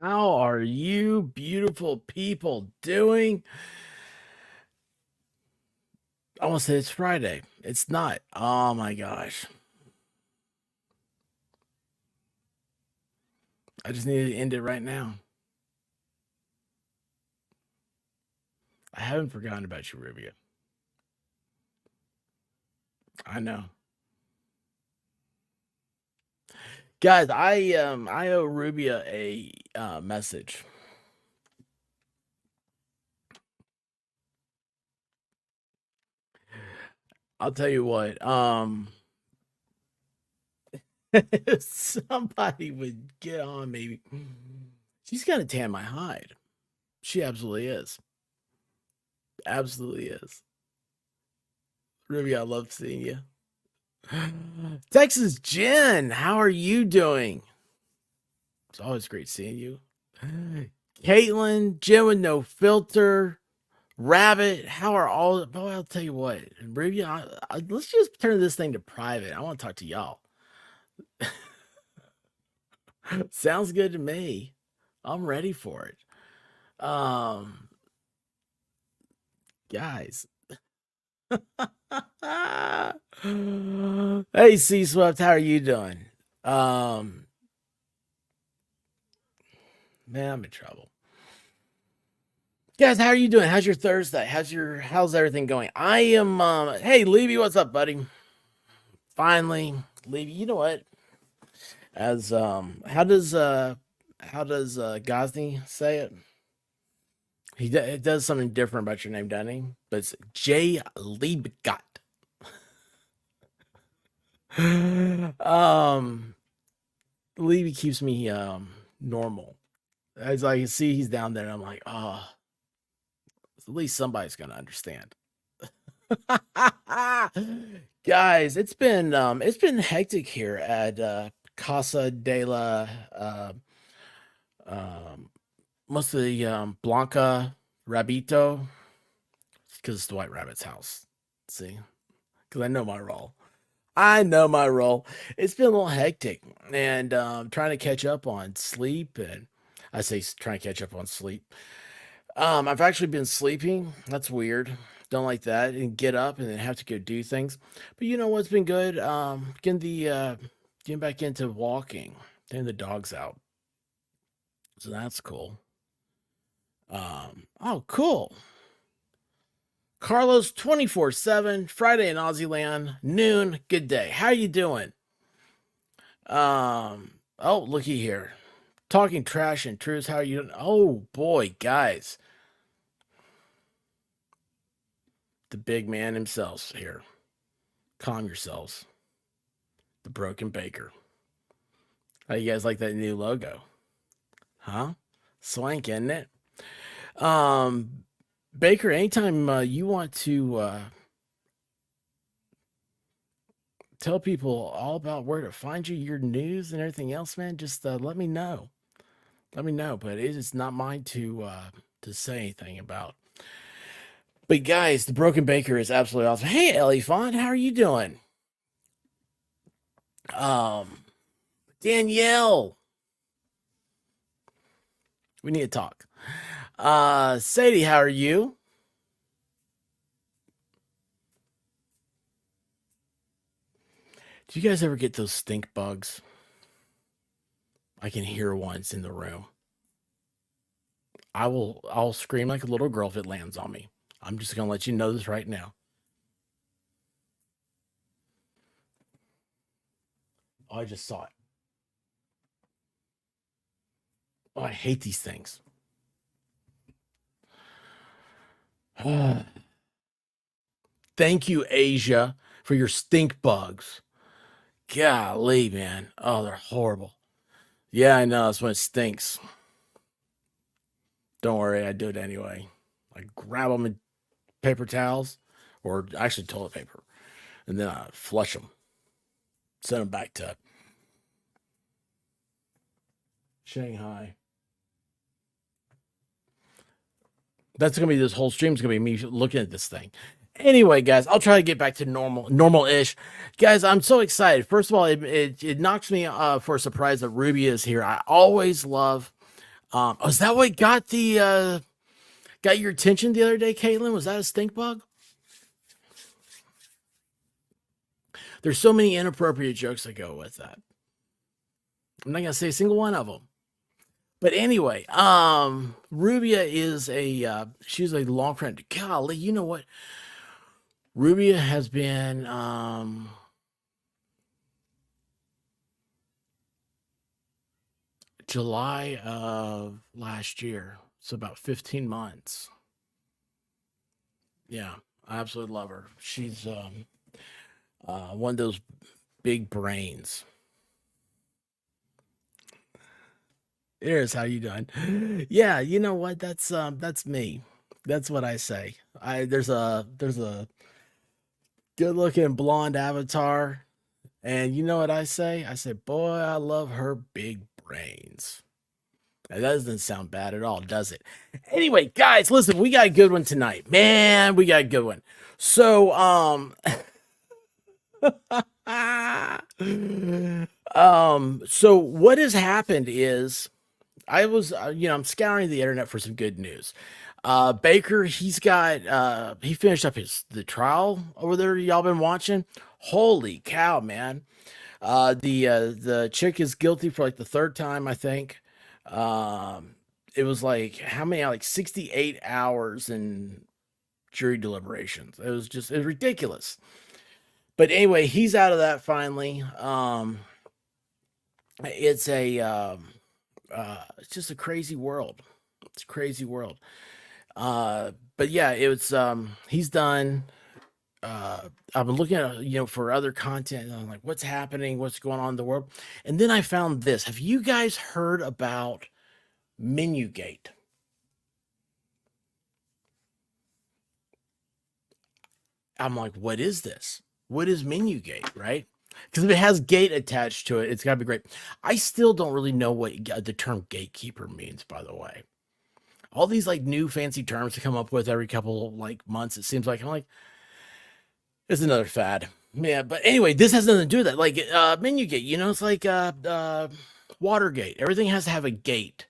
How are you beautiful people doing? I want to say it's Friday. It's not. Oh my gosh. I just need to end it right now. I haven't forgotten about you, Rubia. I know. Guys, I owe Rubia a message. I'll tell you what. If somebody would get on me, she's gonna tan my hide. She absolutely is. Absolutely is. Ruby, I love seeing you. Texas Jen, how are you doing? It's always great seeing you. Caitlin, Jen with no filter, Rabbit, how are all? Boy, I'll tell you what, Ruby, let's just turn this thing to private. I want to talk to y'all. Sounds good to me. I'm ready for it. Guys. Hey, C Swept, how are you doing? Man, I'm in trouble. Guys, how are you doing? How's your Thursday? How's everything going? I am hey Levy, what's up, buddy? Finally, Levy, you know what? As how does Gosney say it? It does something different about your name, doesn't he? But it's J Liebgott. Levy keeps me normal. As I can see, he's down there, and I'm like, oh, at least somebody's gonna understand. Guys, it's been hectic here at Casa de la most of the Blanca Rabito, because it's the White Rabbit's house. See, because I know my role. I know my role. It's been a little hectic, and trying to catch up on sleep, and I say trying to catch up on sleep. I've actually been sleeping. That's weird. Don't like that. And get up and then have to go do things. But you know what's been good? Getting back into walking, getting the dogs out. So that's cool. Oh, cool. Carlos 24/7, Friday in Aussie noon. Good day. How you doing? Oh, looky here. Talking trash and truths. How are you doing? Oh boy, guys. The big man himself here. Calm yourselves. The Broken Baker. How you guys like that new logo? Huh? Swank, isn't it? Baker, anytime you want to tell people all about where to find you, your news and everything else, man, just let me know. Let me know. But it is not mine to say anything about. But guys, the Broken Baker is absolutely awesome. Hey, Ellie Font, how are you doing? Um, Danielle, we need to talk. Sadie, how are you? Do you guys ever get those stink bugs? I can hear ones in the room. I'll scream like a little girl if it lands on me. I'm just gonna let you know this right now. Oh, I just saw it. Oh, I hate these things. Thank you, Asia, for your stink bugs. Golly, man. Oh, they're horrible. Yeah, I know. That's when it stinks. Don't worry, I do it anyway. I grab them in paper towels, or actually toilet paper, and then I flush them, send them back to Shanghai. That's gonna be this whole stream's gonna be me looking at this thing. Anyway, guys, I'll try to get back to normal-ish. Guys, I'm so excited. First of all, it knocks me for a surprise that Ruby is here. I always love is that what got your attention the other day, Caitlin? Was that a stink bug? There's so many inappropriate jokes that go with that. I'm not gonna say a single one of them. But anyway, Rubia is she's a long friend. Golly, you know what? Rubia has been July of last year. So about 15 months. Yeah, I absolutely love her. She's one of those big brains. Here's how you doing? Yeah, you know what? That's me. That's what I say. I there's a good looking blonde avatar, and you know what I say? I say, boy, I love her big brains. That doesn't sound bad at all, does it? Anyway, guys, listen, we got a good one tonight. Man, we got a good one. So, so what has happened is I was, I'm scouring the internet for some good news. Baker, he finished up the trial over there. Y'all been watching? Holy cow, man! The chick is guilty for like the third time, I think. It was like how many? Like 68 hours in jury deliberations. It was ridiculous. But anyway, he's out of that finally. It's a it's just a crazy world. It's a crazy world. But yeah, it was he's done. I've been looking at for other content, and I'm like, what's happening? What's going on in the world? And then I found this. Have you guys heard about MenuGate? I'm like, what is this? What is MenuGate, right? Because if it has gate attached to it, it's got to be great. I still don't really know what the term gatekeeper means, by the way. All these like new fancy terms to come up with every couple like months, it seems like. I'm like, it's another fad. Yeah, but anyway, this has nothing to do with that. Like MenuGate, it's like Watergate. Everything has to have a gate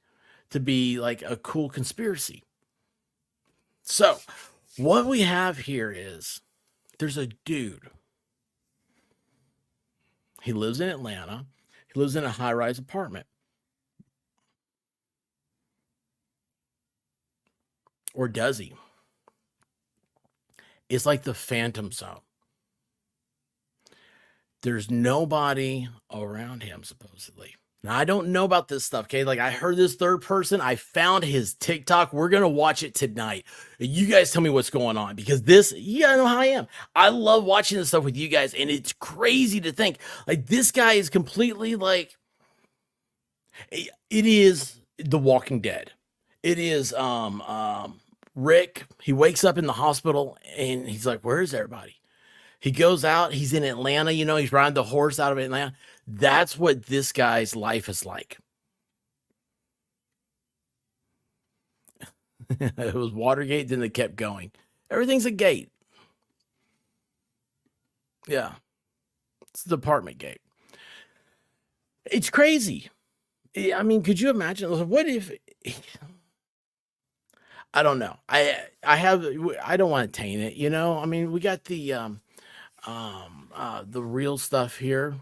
to be like a cool conspiracy. So, what we have here is there's a dude. He lives in Atlanta. He lives in a high-rise apartment. Or does he? It's like the Phantom Zone. There's nobody around him, supposedly. Now, I don't know about this stuff, okay? Like, I heard this third person. I found his TikTok. We're going to watch it tonight. You guys tell me what's going on because you gotta know how I am. I love watching this stuff with you guys, and it's crazy to think. Like, this guy is completely like, it is The Walking Dead. It is, Rick. He wakes up in the hospital, and he's like, where's everybody? He goes out, he's in Atlanta, he's riding the horse out of Atlanta. That's what this guy's life is like. It was Watergate, then they kept going. Everything's a gate. Yeah. It's the apartment gate. It's crazy. I mean, could you imagine? What if I don't know. I don't want to taint it, I mean, we got the real stuff here.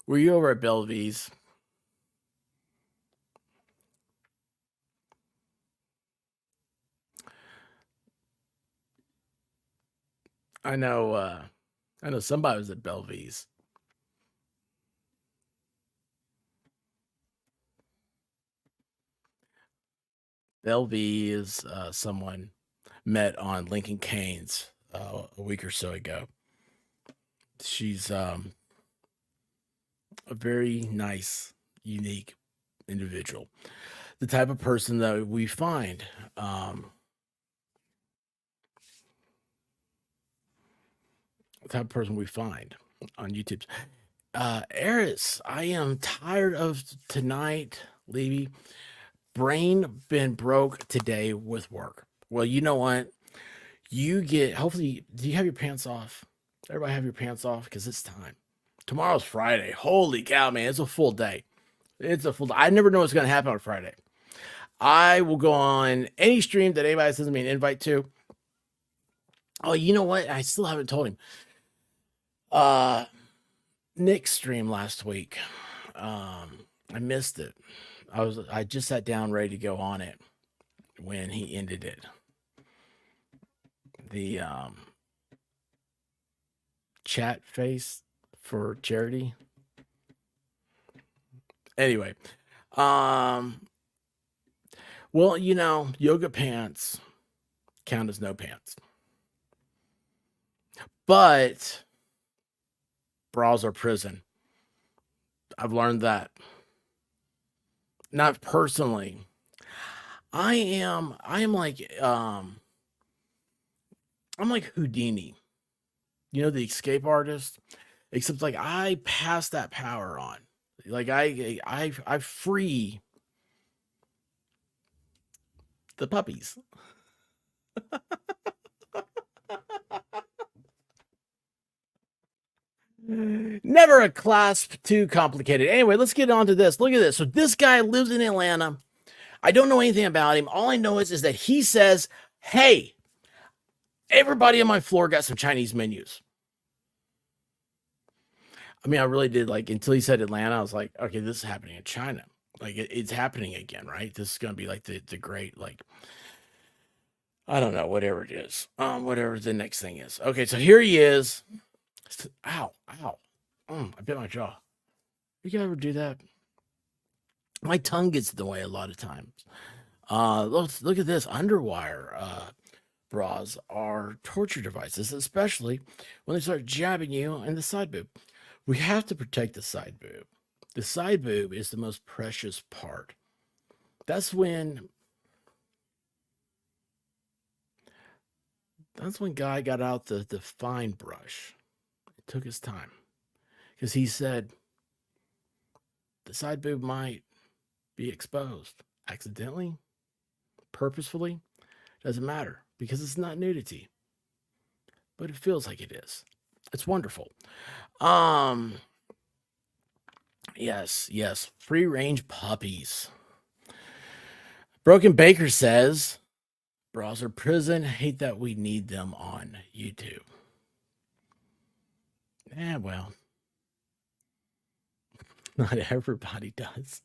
Were you over at Belvies? I know I know somebody was at Belvies. Belvie is someone met on Lincoln Kane's a week or so ago. She's a very nice, unique individual. The type of person that we find. The type of person we find on YouTube. Eris, I am tired of tonight, Levy. Brain been broke today with work. Well, you know what? Hopefully, do you have your pants off? Everybody have your pants off because it's time. Tomorrow's Friday. Holy cow, man. It's a full day. It's a full day. I never know what's going to happen on Friday. I will go on any stream that anybody sends me an invite to. Oh, you know what? I still haven't told him. Nick's stream last week. I missed it. I just sat down ready to go on it when he ended it. The chat face for charity. Anyway, well, you know, yoga pants count as no pants, but bras are prison. I've learned that. Not personally. I am like I'm like Houdini. You know, the escape artist, except like I pass that power on. Like I free the puppies. Never a clasp too complicated. Anyway, let's get on to this. Look at this. So this guy lives in Atlanta. I don't know anything about him. All I know is that he says, hey, everybody on my floor got some Chinese menus. I mean, I really did, like, until he said Atlanta, I was like, okay, this is happening in China. Like, it's happening again, right? This is going to be like the great, like, I don't know, whatever it is. Whatever the next thing is. Okay, so here he is. Ow. I bit my jaw. You ever do that? My tongue gets in the way a lot of times. Look at this. Underwire bras are torture devices, especially when they start jabbing you in the side boob. We have to protect the side boob. The side boob is the most precious part. That's when Guy got out the fine brush. It took his time. Because he said the side boob might be exposed accidentally, purposefully, doesn't matter because it's not nudity, but it feels like it is. It's wonderful. Yes, free range puppies. Broken Baker says bras are prison. Hate that we need them on YouTube. Well, not everybody does.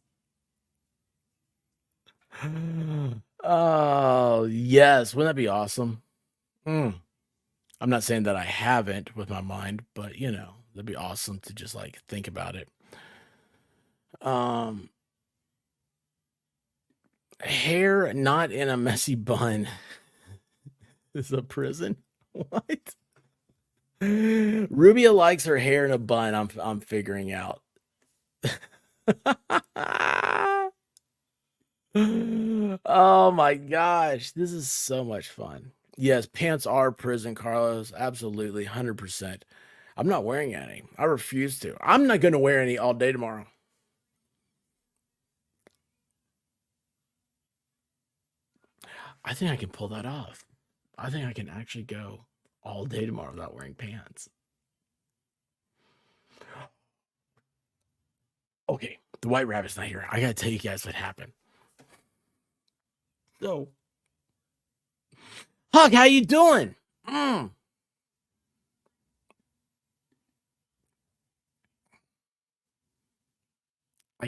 Oh, yes. Wouldn't that be awesome? I'm not saying that I haven't with my mind, but you know, that'd be awesome to just like think about it. Hair not in a messy bun is a prison. What? Rubia likes her hair in a bun. I'm figuring out. Oh my gosh, this is so much fun. Yes, pants are prison, Carlos. Absolutely, 100%. I'm not wearing any. I refuse to. I'm not going to wear any all day tomorrow. I think I can pull that off. I think I can actually go all day tomorrow without wearing pants. Okay, the white rabbit's not here. I gotta tell you guys what happened. So, Huck, how you doing? I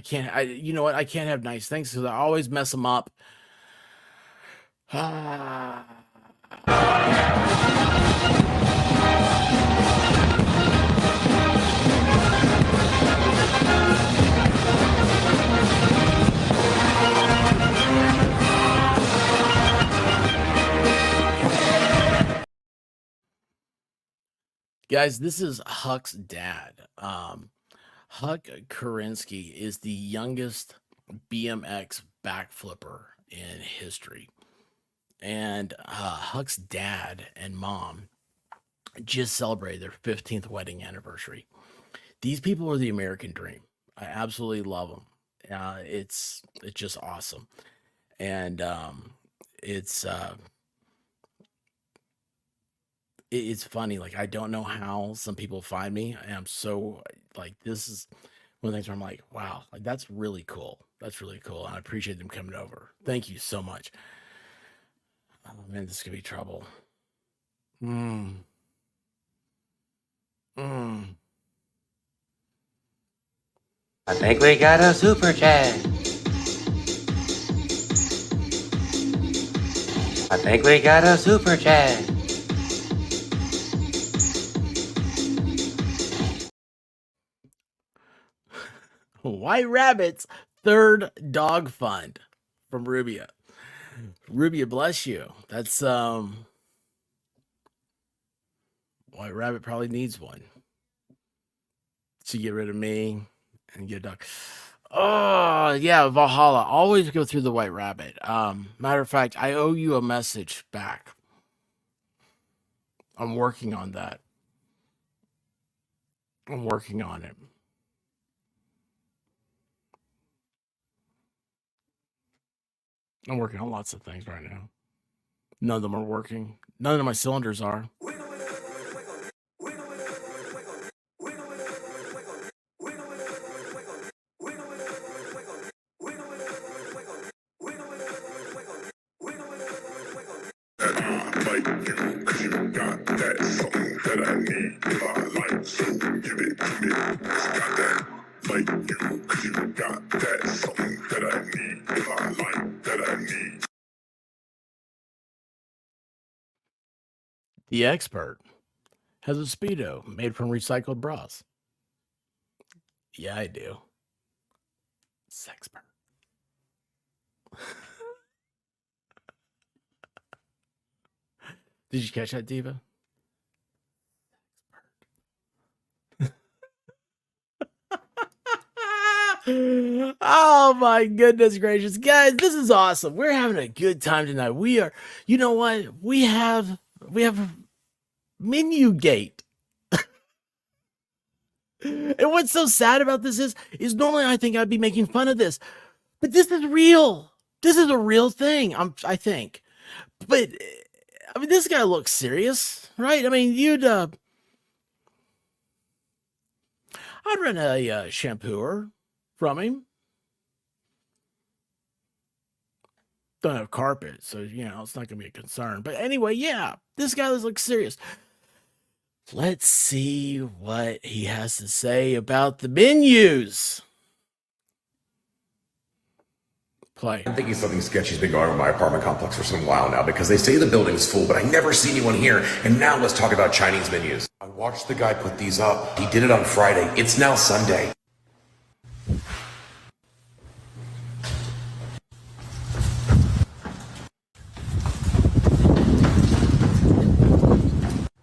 can't. You know what? I can't have nice things because I always mess them up. Guys, this is Huck's dad. Huck Karinsky is the youngest BMX backflipper in history. And Huck's dad and mom just celebrated their 15th wedding anniversary. These people are the American dream. I absolutely love them. It's just awesome. And it's funny. Like, I don't know how some people find me. I'm so like this is one of the things where I'm like, wow, like that's really cool. That's really cool. And I appreciate them coming over. Thank you so much. Oh man, this could be trouble. Mm. Mm. I think we got a super chat. I think we got a super chat. White Rabbit's third dog fund from Rubia. Rubia, bless you. That's White Rabbit probably needs one to get rid of me and get a dog. Oh yeah, Valhalla. Always go through the White Rabbit. Matter of fact, I owe you a message back. I'm working on that. I'm working on it. I'm working on lots of things right now. None of them are working. None of my cylinders are. The Expert has a Speedo made from recycled bras. Yeah, I do. Sexpert. Did you catch that, Diva? Oh my goodness gracious. Guys, this is awesome. We're having a good time tonight. We are, you know what? We have MenuGate. And what's so sad about this is normally I think I'd be making fun of this, but this is real. This is a real thing. I think. But I mean, this guy looks serious, right? I mean, I'd rent a shampooer from him. Don't have carpet, so it's not gonna be a concern. But anyway, yeah, this guy looks serious. Let's see what he has to say about the menus. Play. I'm thinking something sketchy's been going on in my apartment complex for some while now because they say the building's full, but I never see anyone here. And now let's talk about Chinese menus. I watched the guy put these up. He did it on Friday. It's now Sunday.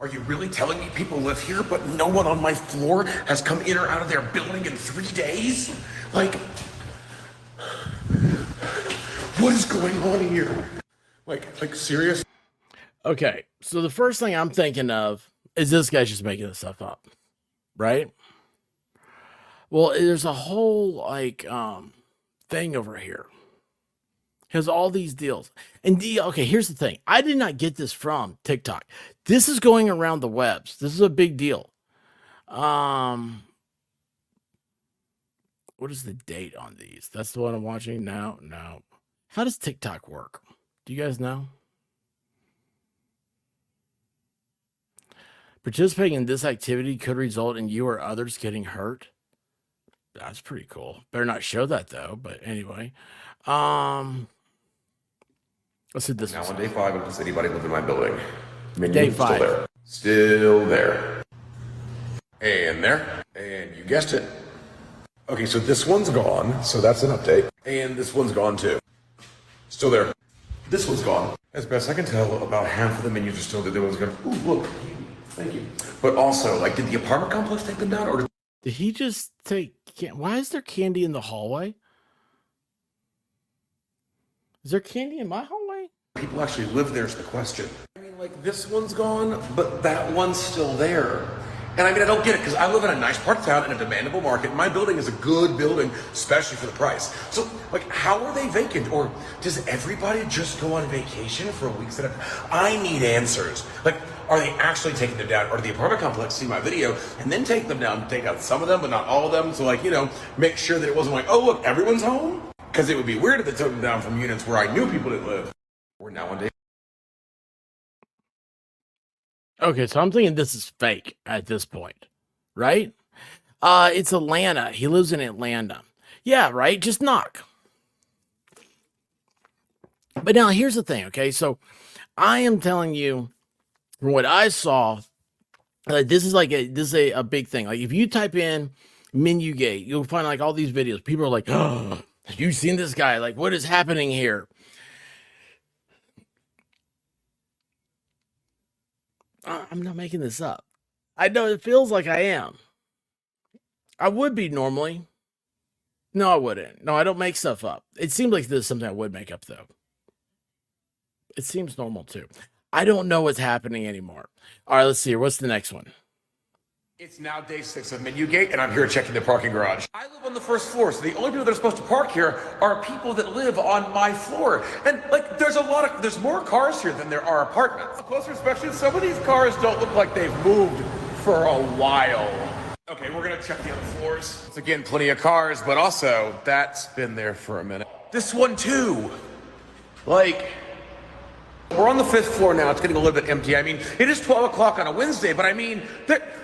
Are you really telling me people live here, but no one on my floor has come in or out of their building in 3 days? Like, what is going on here? Like serious? Okay, so the first thing I'm thinking of is this guy's just making this stuff up, right? Well, there's a whole thing over here. Has all these deals. And okay, here's the thing. I did not get this from TikTok. This is going around the webs. This is a big deal. What is the date on these? That's the one I'm watching now. No. How does TikTok work? Do you guys know? Participating in this activity could result in you or others getting hurt. That's pretty cool. Better not show that though, but anyway. Let's hit this now on day 5, does anybody live in my building? Day 5. Still there. Still there. And there. And you guessed it. Okay, so this one's gone, so that's an update. And this one's gone too. Still there. This one's gone. As best I can tell, about half of the menus are still there. The one's gone. Ooh, look. Thank you. But also, did the apartment complex take them down, or did he just take? Why is there candy in the hallway? Is there candy in my hallway? People actually live there's the question. I mean, this one's gone, but that one's still there. And I mean, I don't get it, because I live in a nice part of town in a demandable market. My building is a good building, especially for the price. So, how are they vacant? Or does everybody just go on vacation for weeks at a time? I need answers. are they actually taking them down? Or did the apartment complex see my video and then take them down, take out some of them, but not all of them? So like, make sure that it wasn't like, oh, look, everyone's home? Because it would be weird if they took them down from units where I knew people didn't live. We're now one day. Okay, so I'm thinking this is fake at this point, right? It's Atlanta. He lives in Atlanta. Yeah, right? Just knock. But now here's the thing, okay? So I am telling you from what I saw, this is a big thing. Like if you type in MenuGate, you'll find like all these videos. People are like, "Oh, have you seen this guy? Like, what is happening here?" I'm not making this up. I know it feels like I am. I would be normally. No, I wouldn't. No, I don't make stuff up. It seems like this is something I would make up though. It seems normal too. I don't know what's happening anymore. All right, let's see here. What's the next one? It's now day 6 of MenuGate, and I'm here checking the parking garage. I live on the first floor, so the only people that are supposed to park here are people that live on my floor. And like, there's more cars here than there are apartments. Closer inspection, some of these cars don't look like they've moved for a while. Okay, we're gonna check the other floors. It's again, plenty of cars, but also that's been there for a minute. This one too. Like, we're on the 5th floor now. It's getting a little bit empty. I mean, it is 12 o'clock on a Wednesday, but I mean,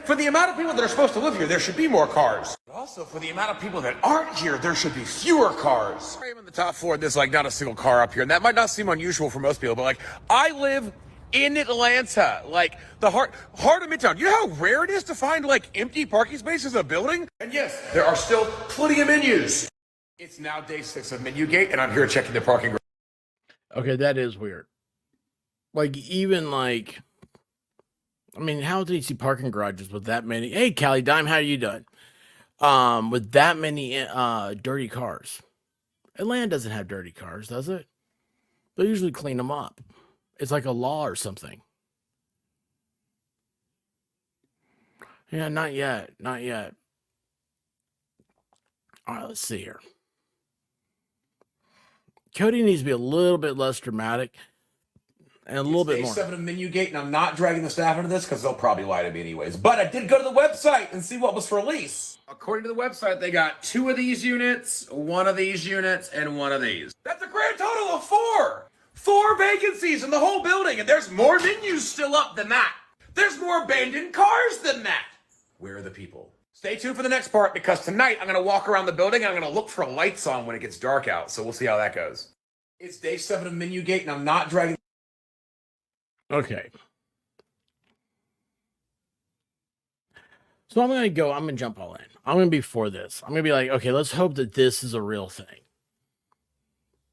for the amount of people that are supposed to live here, there should be more cars. But also, for the amount of people that aren't here, there should be fewer cars. I'm on the top floor, and there's like not a single car up here, and that might not seem unusual for most people, but like, I live in Atlanta, like the heart of Midtown. You know how rare it is to find like empty parking spaces in a building? And yes, there are still plenty of menus. It's now day 6 of MenuGate, and I'm here checking the parking garage. Okay, that is weird. Like, even like, I mean, how do you see parking garages with that many? Hey, Callie Dime, how you doing? With that many dirty cars. Atlanta doesn't have dirty cars, does it? They usually clean them up. It's like a law or something. Yeah, not yet. Not yet. All right, let's see here. Cody needs to be a little bit less dramatic. And a little bit more. Day 7 of MenuGate, and I'm not dragging the staff into this because they'll probably lie to me anyways. But I did go to the website and see what was for lease. According to the website, they got 2 of these units, 1 of these units, and 1 of these. That's a grand total of 4. 4 vacancies in the whole building, and there's more menus still up than that. There's more abandoned cars than that. Where are the people? Stay tuned for the next part, because tonight I'm going to walk around the building and I'm going to look for lights on when it gets dark out. So we'll see how that goes. It's day 7 of MenuGate, and I'm not dragging. Okay. So I'm going to jump all in. I'm going to be for this. I'm going to be like, okay, let's hope that this is a real thing.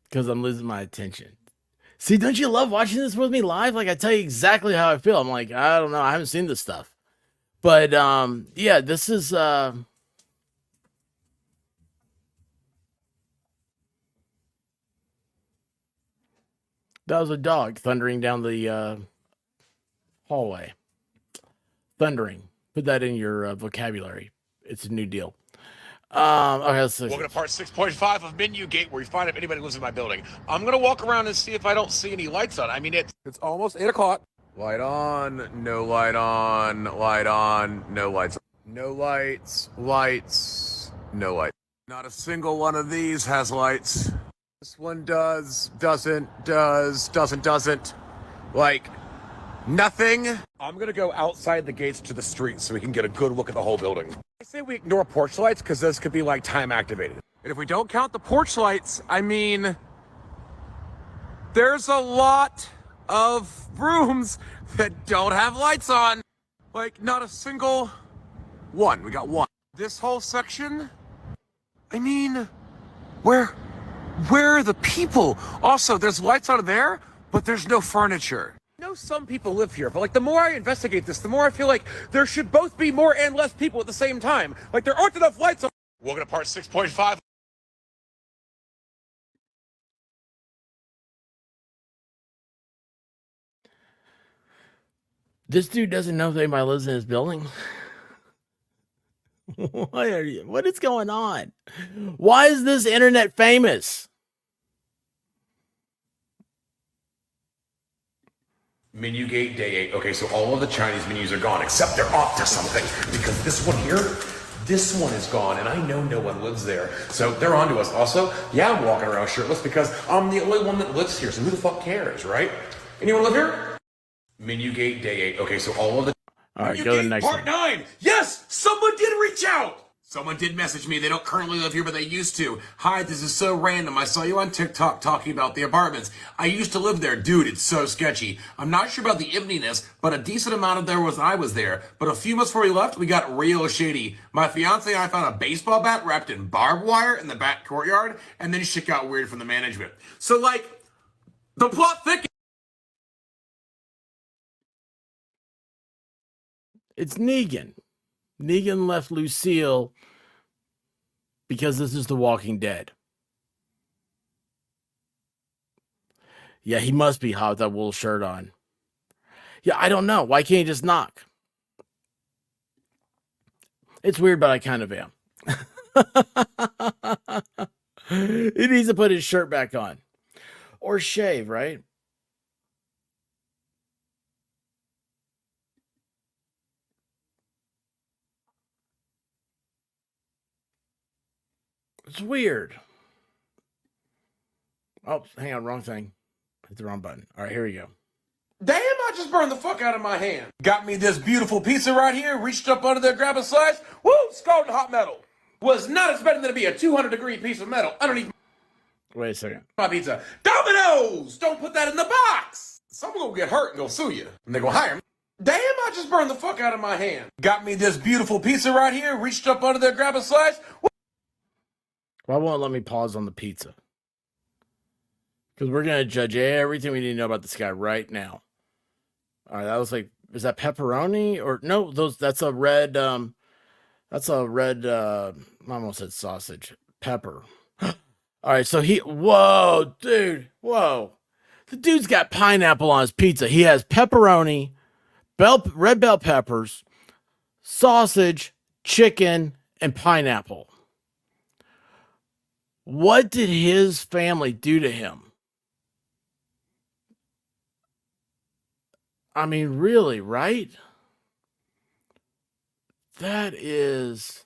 Because I'm losing my attention. See, don't you love watching this with me live? Like, I tell you exactly how I feel. I'm like, I don't know. I haven't seen this stuff. But, yeah, this is, that was a dog thundering down the, hallway. Thundering. Put that in your vocabulary. It's a new deal. Okay, let's see. Welcome to part 6.5 of MenuGate, where you find if anybody lives in my building. I'm gonna walk around and see if I don't see any lights on. I mean, it's almost 8 o'clock. Light on, no light on, light on, no lights. No lights, lights, no lights. Not a single one of these has lights. This one does, doesn't. Like, nothing. I'm gonna go outside the gates to the street so we can get a good look at the whole building. I say we ignore porch lights because those could be like time activated. And if we don't count the porch lights, I mean, there's a lot of rooms that don't have lights on. Like, not a single one. We got one. This whole section, I mean, where are the people? Also, there's lights on there, but there's no furniture. I know some people live here, but like the more I investigate this, the more I feel like there should both be more and less people at the same time. Like there aren't enough lights on. Welcome to part 6.5. This dude doesn't know if anybody lives in his building. What is going on? Why is this internet famous? MenuGate day 8. Okay, so all of the Chinese menus are gone, except they're off to something. Because this one here, this one is gone, and I know no one lives there. So they're on to us. Also, yeah, I'm walking around shirtless because I'm the only one that lives here, so who the fuck cares, right? Anyone live here? MenuGate day 8. Okay, so all of the... All right, go to the next Part one. 9! Yes! Someone did reach out! Someone did message me. They don't currently live here, but they used to. Hi, this is so random. I saw you on TikTok talking about the apartments. I used to live there. Dude, it's so sketchy. I'm not sure about the emptiness, but a decent amount of there was I was there. But a few months before we left, we got real shady. My fiance and I found a baseball bat wrapped in barbed wire in the back courtyard, and then shit got weird from the management. So, like, the plot thickens. It's Negan. Negan left Lucille because this is The Walking Dead. Yeah, he must be hot with that wool shirt on. Yeah, I don't know. Why can't he just knock? It's weird, but I kind of am. He needs to put his shirt back on. Or shave, right? It's weird. Oh, hang on, wrong thing. Hit the wrong button. All right, here we go. Damn, I just burned the fuck out of my hand. Got me this beautiful pizza right here, reached up under there, grabbed a slice. Woo, scalding hot metal. Was not expecting there to be a 200-degree piece of metal underneath Wait a second. my pizza. Dominoes! Don't put that in the box. Someone will get hurt and go sue you. And they go hire me. Damn, I just burned the fuck out of my hand. Got me this beautiful pizza right here, reached up under there, grabbed a slice. Woo. Why won't it let me pause on the pizza? Because we're going to judge everything we need to know about this guy right now. All right, that was like, is that pepperoni? Or no, that's a red, I almost said sausage. Pepper. All right, so whoa, dude, whoa. The dude's got pineapple on his pizza. He has pepperoni, red bell peppers, sausage, chicken, and pineapple. What did his family do to him? I mean, really, right? That is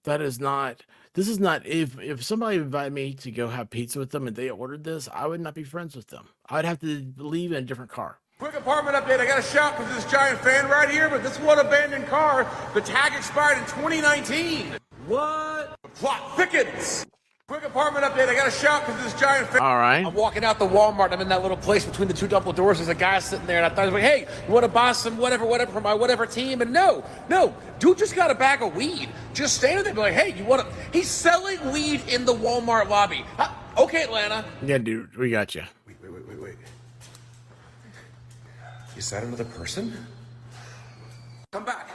not, this is not, if somebody invited me to go have pizza with them and they ordered this, I would not be friends with them. I'd have to leave in a different car. Quick apartment update. I got to shout because this giant fan right here, but this one abandoned car, the tag expired in 2019. What? The plot thickens. Quick apartment update. I got to shout because this giant fan. All right. I'm walking out the Walmart. I'm in that little place between the two double doors. There's a guy sitting there, and I thought, I was like, hey, you want to buy some whatever for my whatever team? And no, dude just got a bag of weed. Just standing there, be like, hey, you want to? He's selling weed in the Walmart lobby. Okay, Atlanta. Yeah, dude, we got you. Wait. Is that another person? Come back.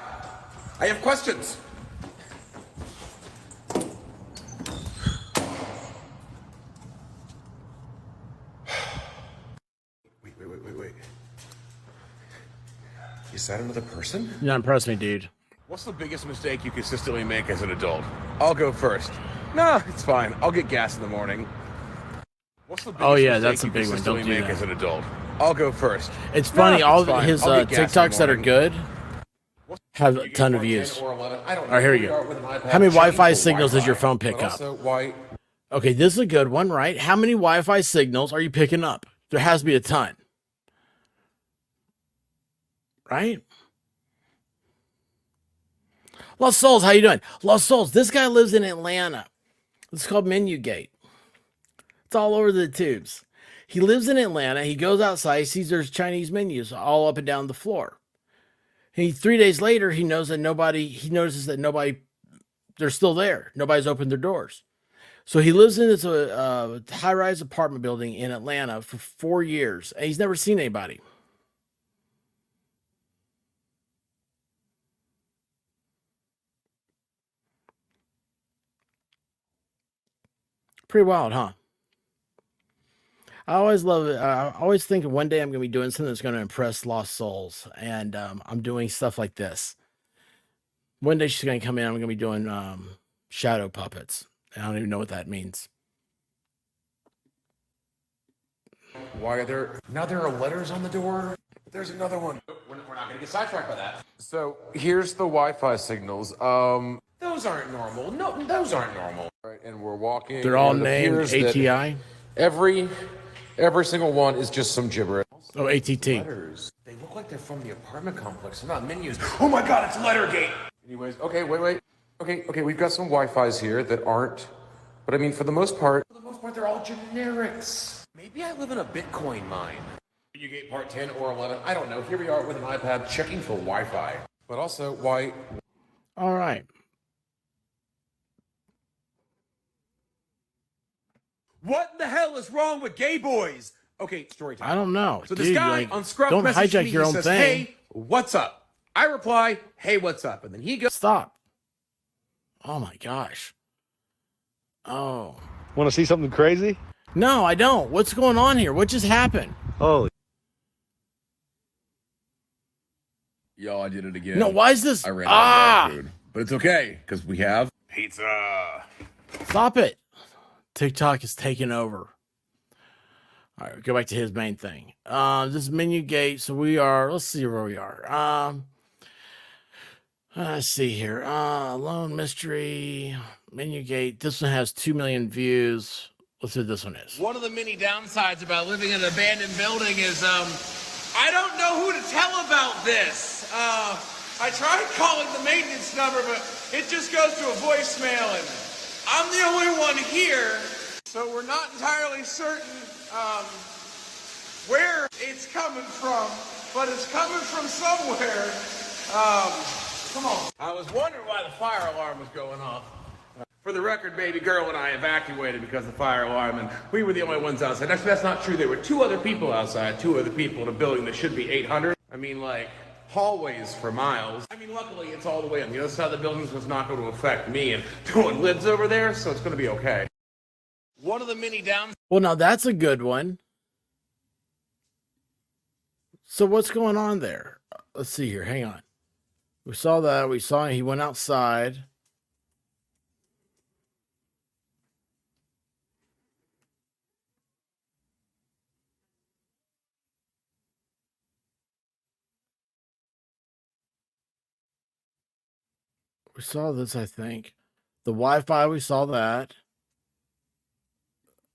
I have questions. Wait. Is that another person? You're not impressed me, dude. What's the biggest mistake you consistently make as an adult? I'll go first. Nah, it's fine. I'll get gas in the morning. What's the biggest Oh, yeah, mistake that's a you big one. Don't consistently do make that. as an adult? I'll go first. It's funny, Nah, all it's fine. his I'll get gas in the TikToks that are morning. good have a You get ton of 1, views. 10, or 11. I don't know. All right, here we We go. start with an iPad. How many Change Wi-Fi the signals does your Wi-Fi, phone pick but up? also, why? Okay, this is a good one, right? How many Wi-Fi signals are you picking up? There has to be a ton. Right? Lost Souls, how you doing? Lost Souls, this guy lives in Atlanta. It's called MenuGate. It's all over the tubes. He lives in Atlanta. He goes outside. He sees there's Chinese menus all up and down the floor. 3 days later, he notices that nobody, they're still there. Nobody's opened their doors. So he lives in this high-rise apartment building in Atlanta for 4 years, and he's never seen anybody. Pretty wild, huh? I always love it. I always think one day I'm going to be doing something that's going to impress Lost Souls, and I'm doing stuff like this. One day she's going to come in. I'm going to be doing shadow puppets. I don't even know what that means. Why are there now? There are letters on the door. There's another one. We're not gonna get sidetracked by that. So here's the Wi-Fi signals. Those aren't normal. No, those aren't normal. Right, and we're walking. They're all and it named appears that ATI. Every single one is just some gibberish. Oh, ATT. Letters. They look like they're from the apartment complex. They're not menus. Oh my god, it's Lettergate. Anyways, okay, wait. Okay, we've got some Wi-Fi's here that aren't. But I mean, for the most part, they're all generics. Maybe I live in a Bitcoin mine. MenuGate part 10 or 11. I don't know. Here we are with an iPad checking for Wi-Fi. But also, why? All right. What in the hell is wrong with gay boys? Okay, story time. I don't know. So this Dude, guy like, on Scrub don't messaged hijack me, your he own says, thing. hey, what's up? I reply, hey, what's up? And then he goes, Stop. Oh my gosh. Oh. Want to see something crazy? No, I don't. What's going on here? What just happened? Holy. Yo, I did it again. No, why is this? I ran out of dog food. But it's okay, because we have pizza. Stop it. TikTok is taking over. All right, go back to his main thing. This is MenuGate. So we are, let's see where we are. Let's see here. Lone Mystery, MenuGate. This one has 2 million views. Let's see what this one is. one of the many downsides about living in an abandoned building is, I don't know who to tell about this. I tried calling the maintenance number, but it just goes to a voicemail, and I'm the only one here, so we're not entirely certain where it's coming from, but it's coming from somewhere. Come on. I was wondering why the fire alarm was going off. For the record, baby girl and I evacuated because of the fire alarm, and we were the only ones outside. Actually, that's not true. There were 2 other people outside, 2 other people in a building that should be 800. I mean, like, hallways for miles. I mean, luckily, it's all the way on the other side of the building, so it's not going to affect me, and no one lives over there, so it's going to be okay. One of the many downsides. Well, now that's a good one. So what's going on there? Let's see here. Hang on. We saw that. We saw he went outside. We saw this, I think. The Wi-Fi, we saw that.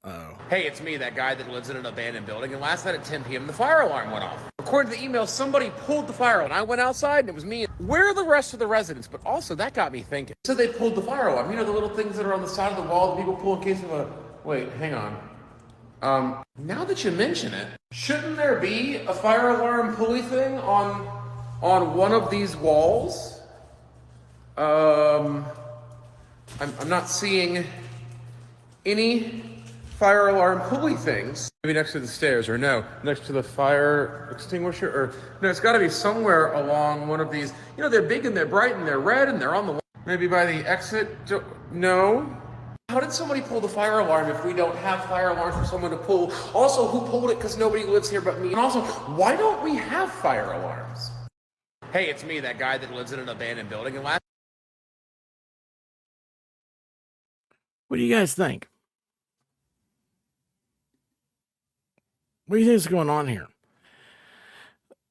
Oh. Hey, it's me, that guy that lives in an abandoned building, and last night at 10 p.m. the fire alarm went off. According to the email, somebody pulled the fire alarm. I went outside and it was me. Where are the rest of the residents? But also, that got me thinking. So they pulled the fire alarm. You know, the little things that are on the side of the wall that people pull in case of a... Wait, hang on. Now that you mention it, shouldn't there be a fire alarm pulley thing on one of these walls? I'm not seeing any fire alarm pulley things. Maybe next to the stairs, or no, next to the fire extinguisher, or no, it's got to be somewhere along one of these. You know, they're big and they're bright and they're red and they're on the wall. Maybe by the exit. No. How did somebody pull the fire alarm if we don't have fire alarms for someone to pull? Also, who pulled it? Because nobody lives here but me. And also, why don't we have fire alarms? Hey, it's me, that guy that lives in an abandoned building, and last. What do you guys think? What do you think is going on here?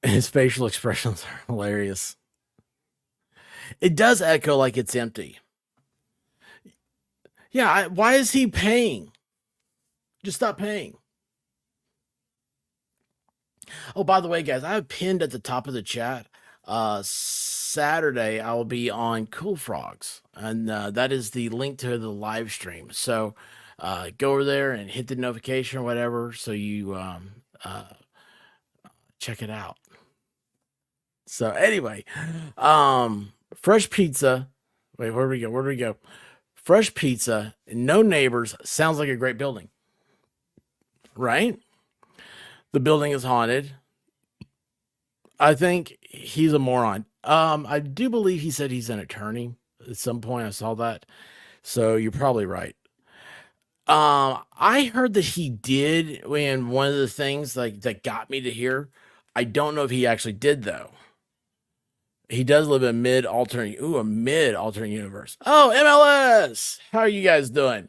His facial expressions are hilarious. It does echo like it's empty. Yeah, why is he paying? Just stop paying. Oh, by the way, guys, I have pinned at the top of the chat. Saturday, I will be on Cool Frogs, and that is the link to the live stream. So go over there and hit the notification or whatever, so you check it out. So anyway, fresh pizza. Wait, where do we go? Where do we go? Fresh pizza, no neighbors. Sounds like a great building, right? The building is haunted. I think he's a moron. I do believe he said he's an attorney at some point. I saw that. So you're probably right. I heard that he did, and one of the things like that got me to hear, I don't know if he actually did though. He does live in a mid-alternate universe. Oh, MLS! How are you guys doing?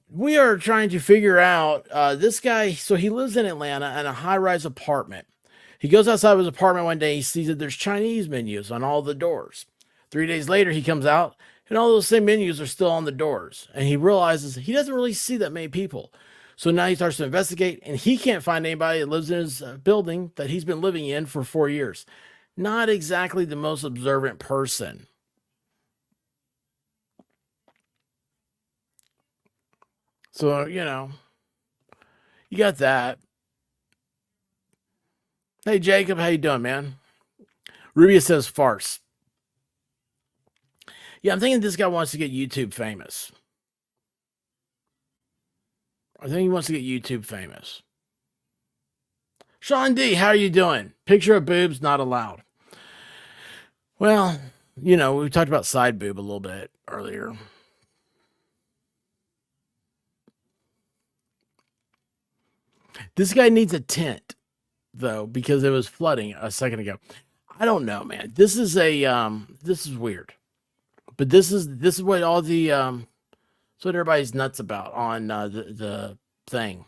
We are trying to figure out this guy. So he lives in Atlanta in a high-rise apartment. He goes outside of his apartment one day. He sees that there's Chinese menus on all the doors. 3 days later, he comes out, and all those same menus are still on the doors. And he realizes he doesn't really see that many people. So now he starts to investigate, and he can't find anybody that lives in his building that he's been living in for 4 years. Not exactly the most observant person. So, you got that. Hey, Jacob, how you doing, man? Rubia says farce. Yeah, I'm thinking this guy wants to get YouTube famous. I think he wants to get YouTube famous. Sean D, how are you doing? Picture of boobs not allowed. Well, we talked about side boob a little bit earlier. This guy needs a tent, though, because it was flooding a second ago. I don't know, man. This is weird. But this is what all the it's what everybody's nuts about on the thing,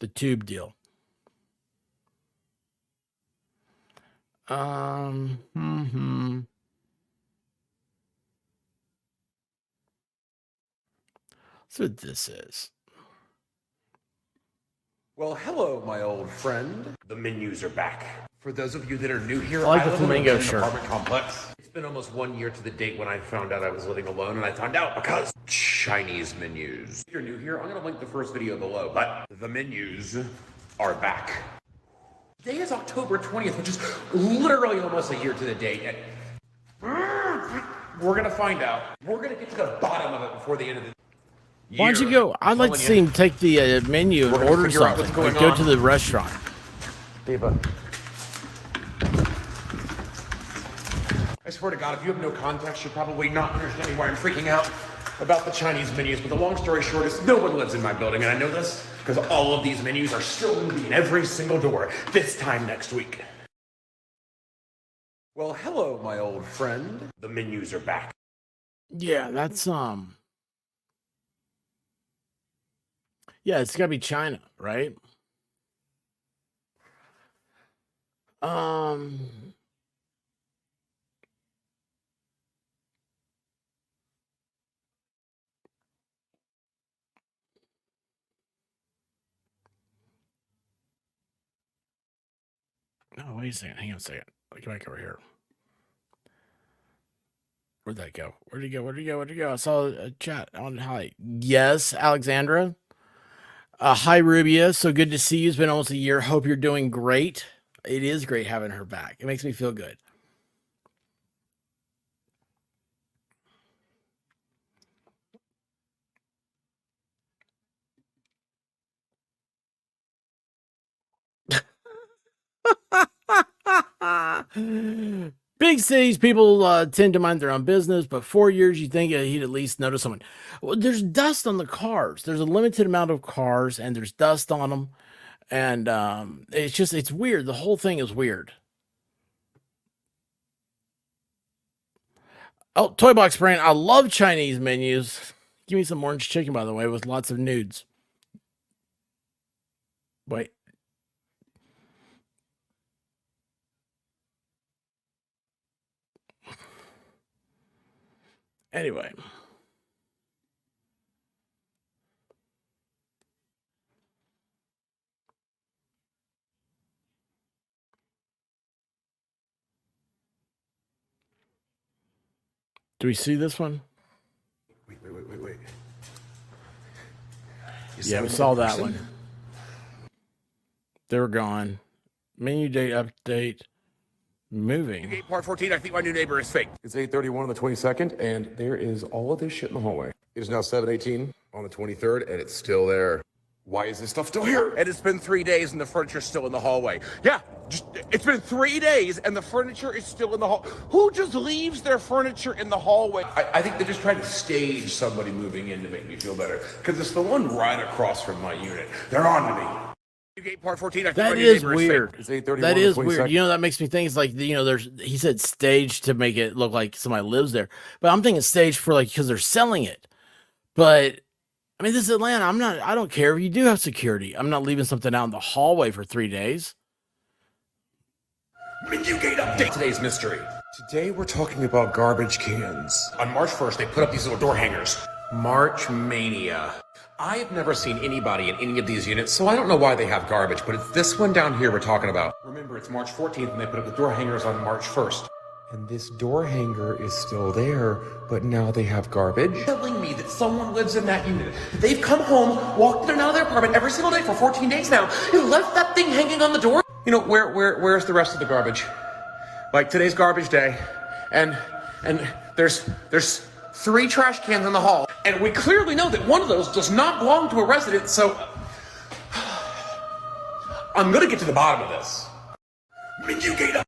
the tube deal. That's what this is. Well, hello, my old friend. The menus are back. For those of you that are new here, I like the live in flamingo an shirt. apartment complex. It's been almost 1 year to the date when I found out I was living alone, and I found out because Chinese menus. If you're new here, I'm gonna link the first video below, but the menus are back. Today is October 20th, which is literally almost a year to the date. And we're gonna find out. We're gonna get to the bottom of it before the end of the year. Why don't you go? I'd like to see him take the menu and We're gonna order figure out something. what's Like going go to on. the restaurant. Hey, bud. I swear to God, if you have no context, you're probably not understanding why I'm freaking out about the Chinese menus. But the long story short is no one lives in my building, and I know this because all of these menus are still going to be in every single door this time next week. Well, hello, my old friend. The menus are back. Yeah, that's yeah, it's gotta be China, right? Oh, wait a second. Hang on a second. Get back over here. Where'd that go? Where'd he go? Where'd he go? Where'd he go? I saw a chat on hi. Yes, Alexandra. Hi, Rubia. So good to see you. It's been almost a year. Hope you're doing great. It is great having her back. It makes me feel good. Big cities, people tend to mind their own business, but 4 years, you think he'd at least notice someone. Well, there's dust on the cars. There's a limited amount of cars, and there's dust on them. And it's weird. The whole thing is weird. Oh, Toy Box Brand, I love Chinese menus. Give me some orange chicken, by the way, with lots of nudes. Wait. Anyway. Do we see this one? Wait. Yeah, we saw that one. They were gone. Menu date update. Moving. MenuGate part 14, I think my new neighbor is fake. It's 8:31 on the 22nd, and there is all of this shit in the hallway. It is now 7:18 on the 23rd, and it's still there. Why is this stuff still here? And it's been 3 days, and the furniture's still in the hallway. Yeah, it's been 3 days, and the furniture is still in the hall. Who just leaves their furniture in the hallway? I think they're just trying to stage somebody moving in to make me feel better, because it's the one right across from my unit. They're on to me. MenuGate part 14, I think my That new is neighbor weird. fake. It's 8:31 That on the is weird. 22nd. That makes me think it's like, he said staged to make it look like somebody lives there. But I'm thinking staged for because they're selling it. But I mean, this is Atlanta. I don't care if you do have security. I'm not leaving something out in the hallway for 3 days. MenuGate update. Today's mystery. Today we're talking about garbage cans. On March 1st, they put up these little door hangers. March Mania. I have never seen anybody in any of these units, so I don't know why they have garbage, but it's this one down here we're talking about. Remember, it's March 14th and they put up the door hangers on March 1st. And this door hanger is still there, but now they have garbage? Telling me that someone lives in that unit. They've come home, walked in and out of their apartment every single day for 14 days now, and left that thing hanging on the door? You know, where's the rest of the garbage? Like today's garbage day, and there's 3 trash cans in the hall, and we clearly know that one of those does not belong to a resident, so I'm gonna get to the bottom of this. MenuGate up.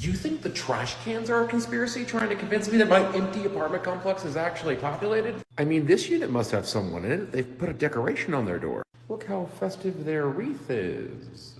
You think the trash cans are a conspiracy trying to convince me that my empty apartment complex is actually populated? I mean, this unit must have someone in it. They've put a decoration on their door. Look how festive their wreath is.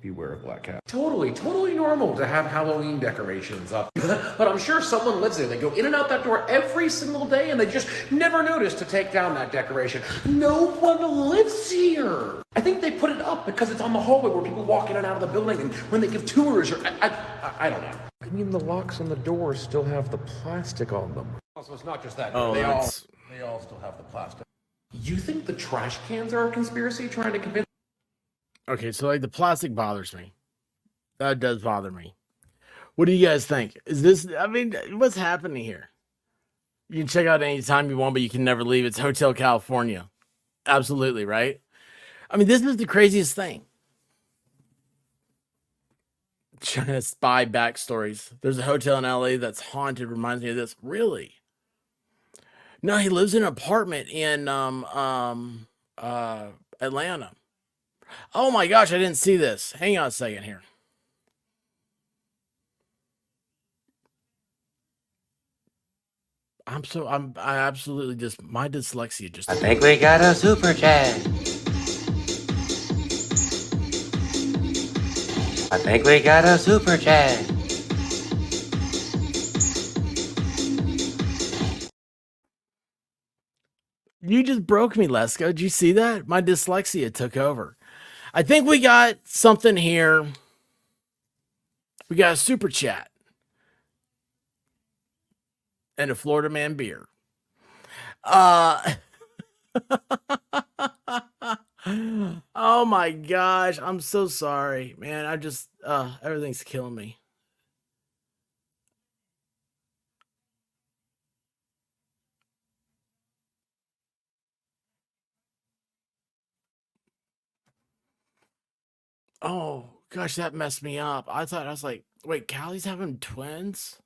Beware of black cat. Totally normal to have Halloween decorations up. But I'm sure someone lives there. They go in and out that door every single day and they just never notice to take down that decoration. No one lives here. I think they put it up because it's on the hallway where people walk in and out of the building and when they give tours or I don't know. I mean, the locks on the doors still have the plastic on them. Also, it's not just that. Oh, they all still have the plastic. You think the trash cans are a conspiracy trying to convince? Okay, so like the plastic bothers me. That does bother me. What do you guys think? Is this, I mean, what's happening here? You can check out anytime you want, but you can never leave. It's Hotel California. Absolutely, right? I mean, this is the craziest thing. Trying to spy backstories. There's a hotel in LA that's haunted, reminds me of this. Really? No, he lives in an apartment in Atlanta. Oh my gosh, I didn't see this. Hang on a second here. I absolutely just, my dyslexia just. I think we got a super chat. I think we got a super chat. You just broke me, Lesko. Did you see that? My dyslexia took over. I think we got something here. We got a super chat. And a Florida man beer. Oh my gosh. I'm so sorry, man. I just, everything's killing me. Oh gosh, that messed me up. I was like, wait, Callie's having twins?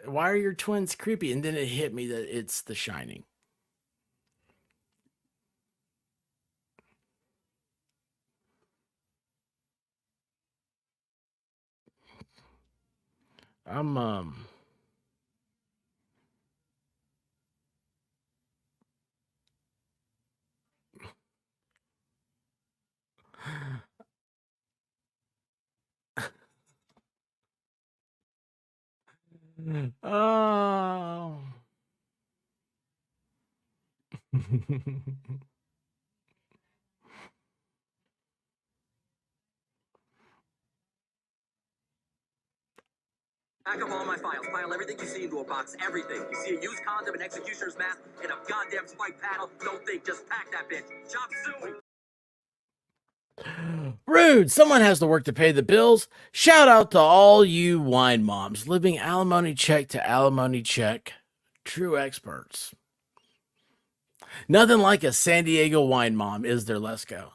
Why are your twins creepy? And then it hit me that it's The Shining. I'm oh. Back up all my files. Pile everything you see into a box. Everything. You see a used condom, an executioner's mask, and a goddamn spike paddle. Don't think. Just pack that bitch. Chop suey. Rude. Someone has to work to pay the bills. Shout out to all you wine moms living alimony check to alimony check. True experts. Nothing like a San Diego wine mom, is there? Let's go.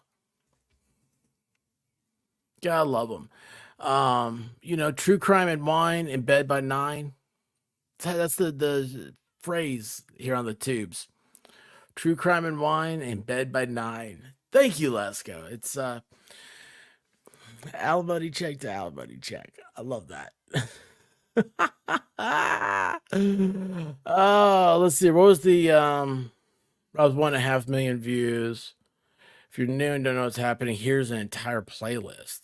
God love them. You know, true crime and wine in bed by 9. That's the phrase here on the tubes. True crime and wine in bed by 9. Thank you, Lesko. It's Alimony check to alimony check. I love that. Oh, let's see. What was the I was 1.5 million views. If you're new and don't know what's happening, here's an entire playlist.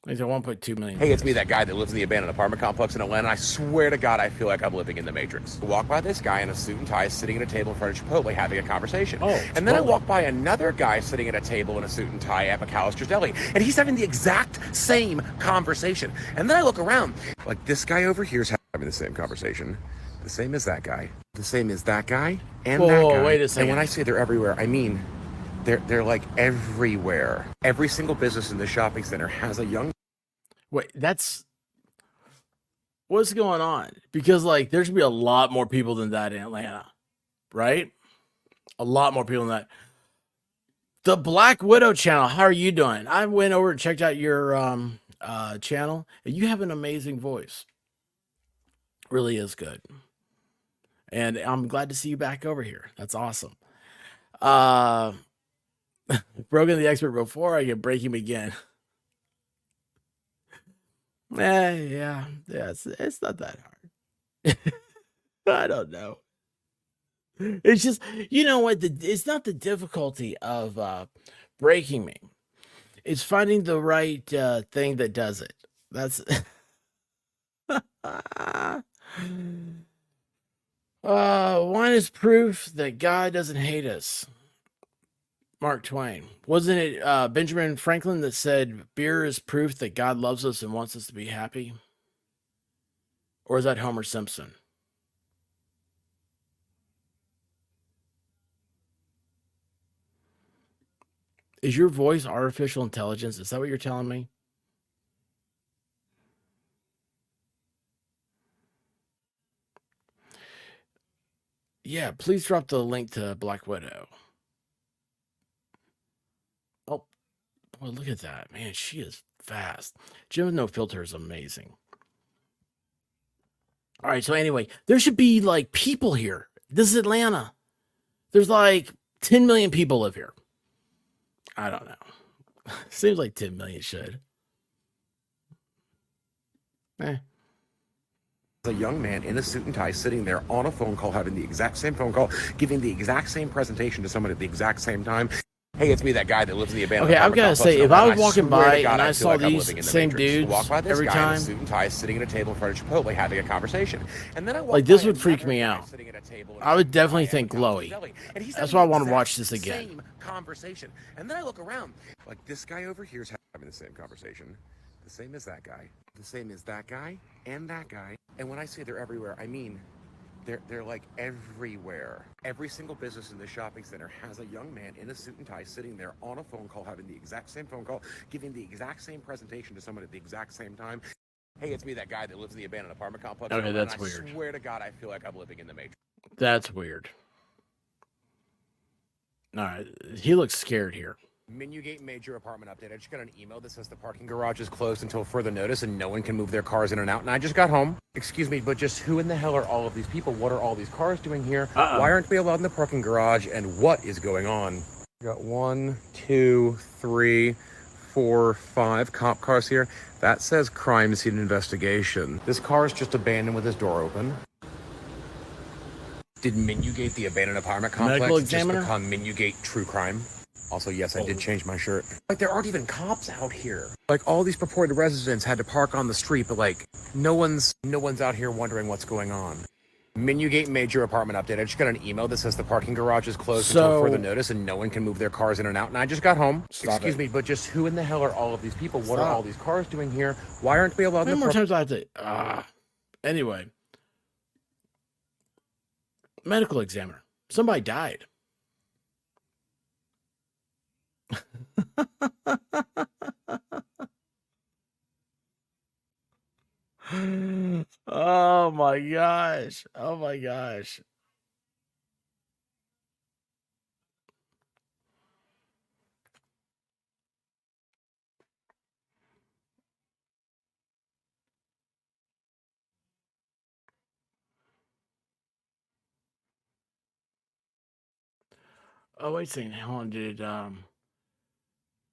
It's at 1.2 million. Hey, it's me, views. that guy that lives in the abandoned apartment complex in Atlanta. I swear to God, I feel like I'm living in the Matrix. I walk by this guy in a suit and tie sitting at a table in front of Chipotle having a conversation. Oh, and then I Chipotle. walk by another guy sitting at a table in a suit and tie at McAllister's Deli, and he's having the exact same conversation. And then I look around, like this guy over here is having the same conversation. The same as that guy. The same as that guy and that Whoa, guy. wait a second. And when I say they're everywhere, I mean they're like everywhere. Every single business in the shopping center has a young Wait, that's what's going on? Because like there should be a lot more people than that in Atlanta, right? A lot more people than that. The Black Widow channel, how are you doing? I went over and checked out your channel, and you have an amazing voice. Really is good. And I'm glad to see you back over here. That's awesome. Broken the expert before I can break him again. Yeah, it's not that hard. I don't know. It's just, you know what? It's not the difficulty of breaking me. It's finding the right thing that does it. That's wine is proof that God doesn't hate us. Mark Twain. Wasn't it Benjamin Franklin that said beer is proof that God loves us and wants us to be happy? Or is that Homer Simpson? Is your voice artificial intelligence? Is that what you're telling me? Yeah, please drop the link to Black Widow. Oh, boy, look at that. Man, she is fast. Jim with No Filter is amazing. All right, so anyway, there should be like people here. This is Atlanta. There's like 10 million people live here. I don't know. Seems like 10 million should. a young man in a suit and tie sitting there on a phone call, having the exact same phone call, giving the exact same presentation to someone at the exact same time. Hey, it's me, that guy that lives in the abandoned Okay, I've got to complex say, in if I Atlanta. was walking swear to by God, and I feel saw like I'm these living in the same Matrix. dudes Walk by this every guy in a time, suit and tie sitting at a table in front of Chipotle having a conversation. And then I walk like this by would freak another me guy out. sitting at a table in I would a definitely tie at think McAllister's glowy. Deli, and he's That's having why I the want to exact watch this again. Same conversation. And then I look around, like this guy over here is having the same conversation. The same as that guy. The same as that guy and that guy. And when I say they're everywhere, I mean they're like everywhere. Every single business in the shopping center has a young man in a suit and tie sitting there on a phone call, having the exact same phone call, giving the exact same presentation to someone at the exact same time. Hey, it's me, that guy that lives in the abandoned apartment complex. Okay, that's I weird. swear to God, I feel like I'm living in the Matrix. That's weird. All right, he looks scared here. MenuGate major apartment update. I just got an email that says the parking garage is closed until further notice and no one can move their cars in and out. And I just got home. Excuse me, but just who in the hell are all of these people? What are all these cars doing here? Why aren't we allowed in the parking garage? And what is going on? We got 1, 2, 3, 4, 5 cop cars here. That says crime scene investigation. This car is just abandoned with his door open. Did MenuGate, the abandoned apartment complex, Medical just examiner? become MenuGate True Crime? Also, yes, I did change my shirt. Like, there aren't even cops out here. Like, all these purported residents had to park on the street, but like, no one's out here wondering what's going on. MenuGate major apartment update. I just got an email that says the parking garage is closed until further notice and no one can move their cars in and out. And I just got home. Excuse me, but just who in the hell are all of these people? What are all these cars doing here? Why aren't we allowed How in many the more times do I have to? Anyway, medical examiner. Somebody died. Oh my gosh. Oh my gosh. Oh, wait a second. How long did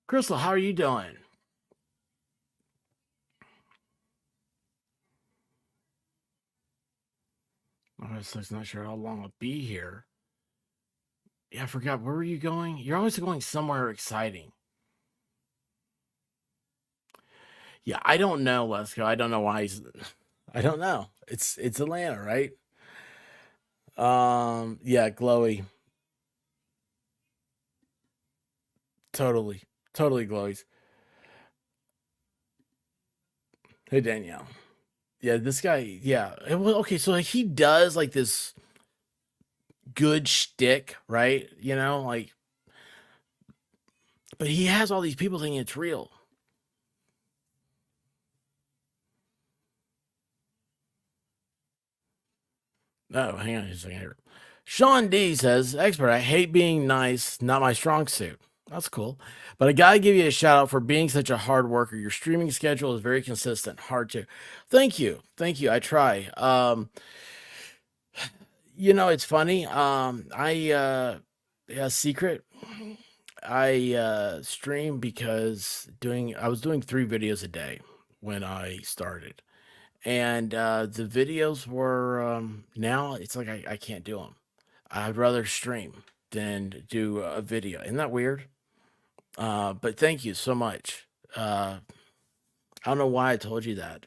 Crystal, how are you doing? was not sure how long I'll be here. Yeah, I forgot. Where were you going? You're always going somewhere exciting. Yeah, I don't know, Lesko. I don't know why he's. I don't know. It's Atlanta, right? Yeah, glowy. Totally glowies. Hey, Danielle. Yeah, this guy. Yeah, well, okay. So like, he does like this good shtick, right? You know, like, but he has all these people thinking it's real. Oh, hang on a second here. Sean D says, expert, I hate being nice, not my strong suit. That's cool. But I gotta give you a shout out for being such a hard worker. Your streaming schedule is very consistent. Hard to. Thank you. Thank you. I try. You know, it's funny. Yeah, secret. I stream because I was doing 3 videos a day when I started. And the videos were now it's like I can't do them. I'd rather stream than do a video. Isn't that weird? But thank you so much. I don't know why I told you that.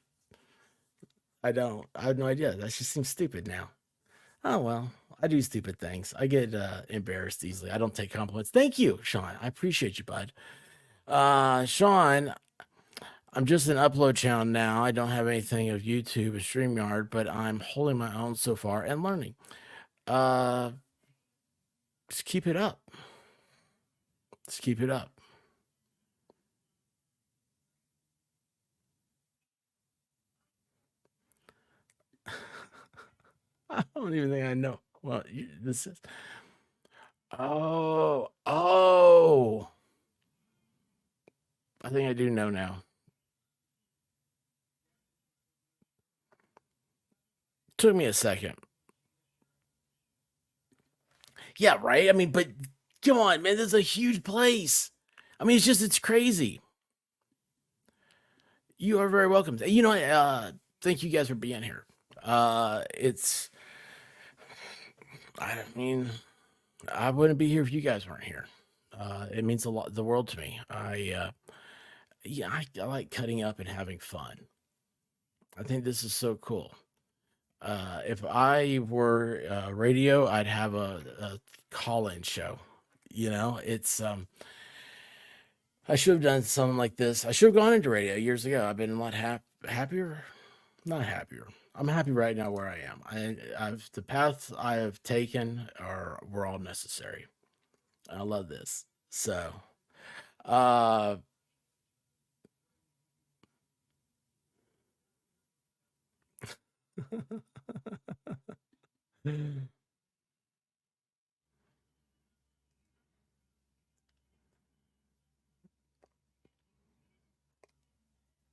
I don't. I have no idea. That just seems stupid now. Oh well, I do stupid things. I get embarrassed easily. I don't take compliments. Thank you, Sean. I appreciate you, bud. Sean, I'm just an upload channel now. I don't have anything of YouTube or StreamYard, but I'm holding my own so far and learning. Just keep it up. Just keep it up. I don't even think I know. Well, this is. Oh. I think I do know now. Took me a second. Yeah, right? I mean, but come on, man. This is a huge place. I mean, it's crazy. You are very welcome. You know, thank you guys for being here. I mean, I wouldn't be here if you guys weren't here. It means a lot, the world to me. Yeah, I like cutting up and having fun. I think this is so cool. If I were radio, I'd have a call-in show. You know, I should have done something like this. I should have gone into radio years ago. I've been a lot happier. Not happier. I'm happy right now where I am. The paths I have taken were all necessary. I love this. So, uh,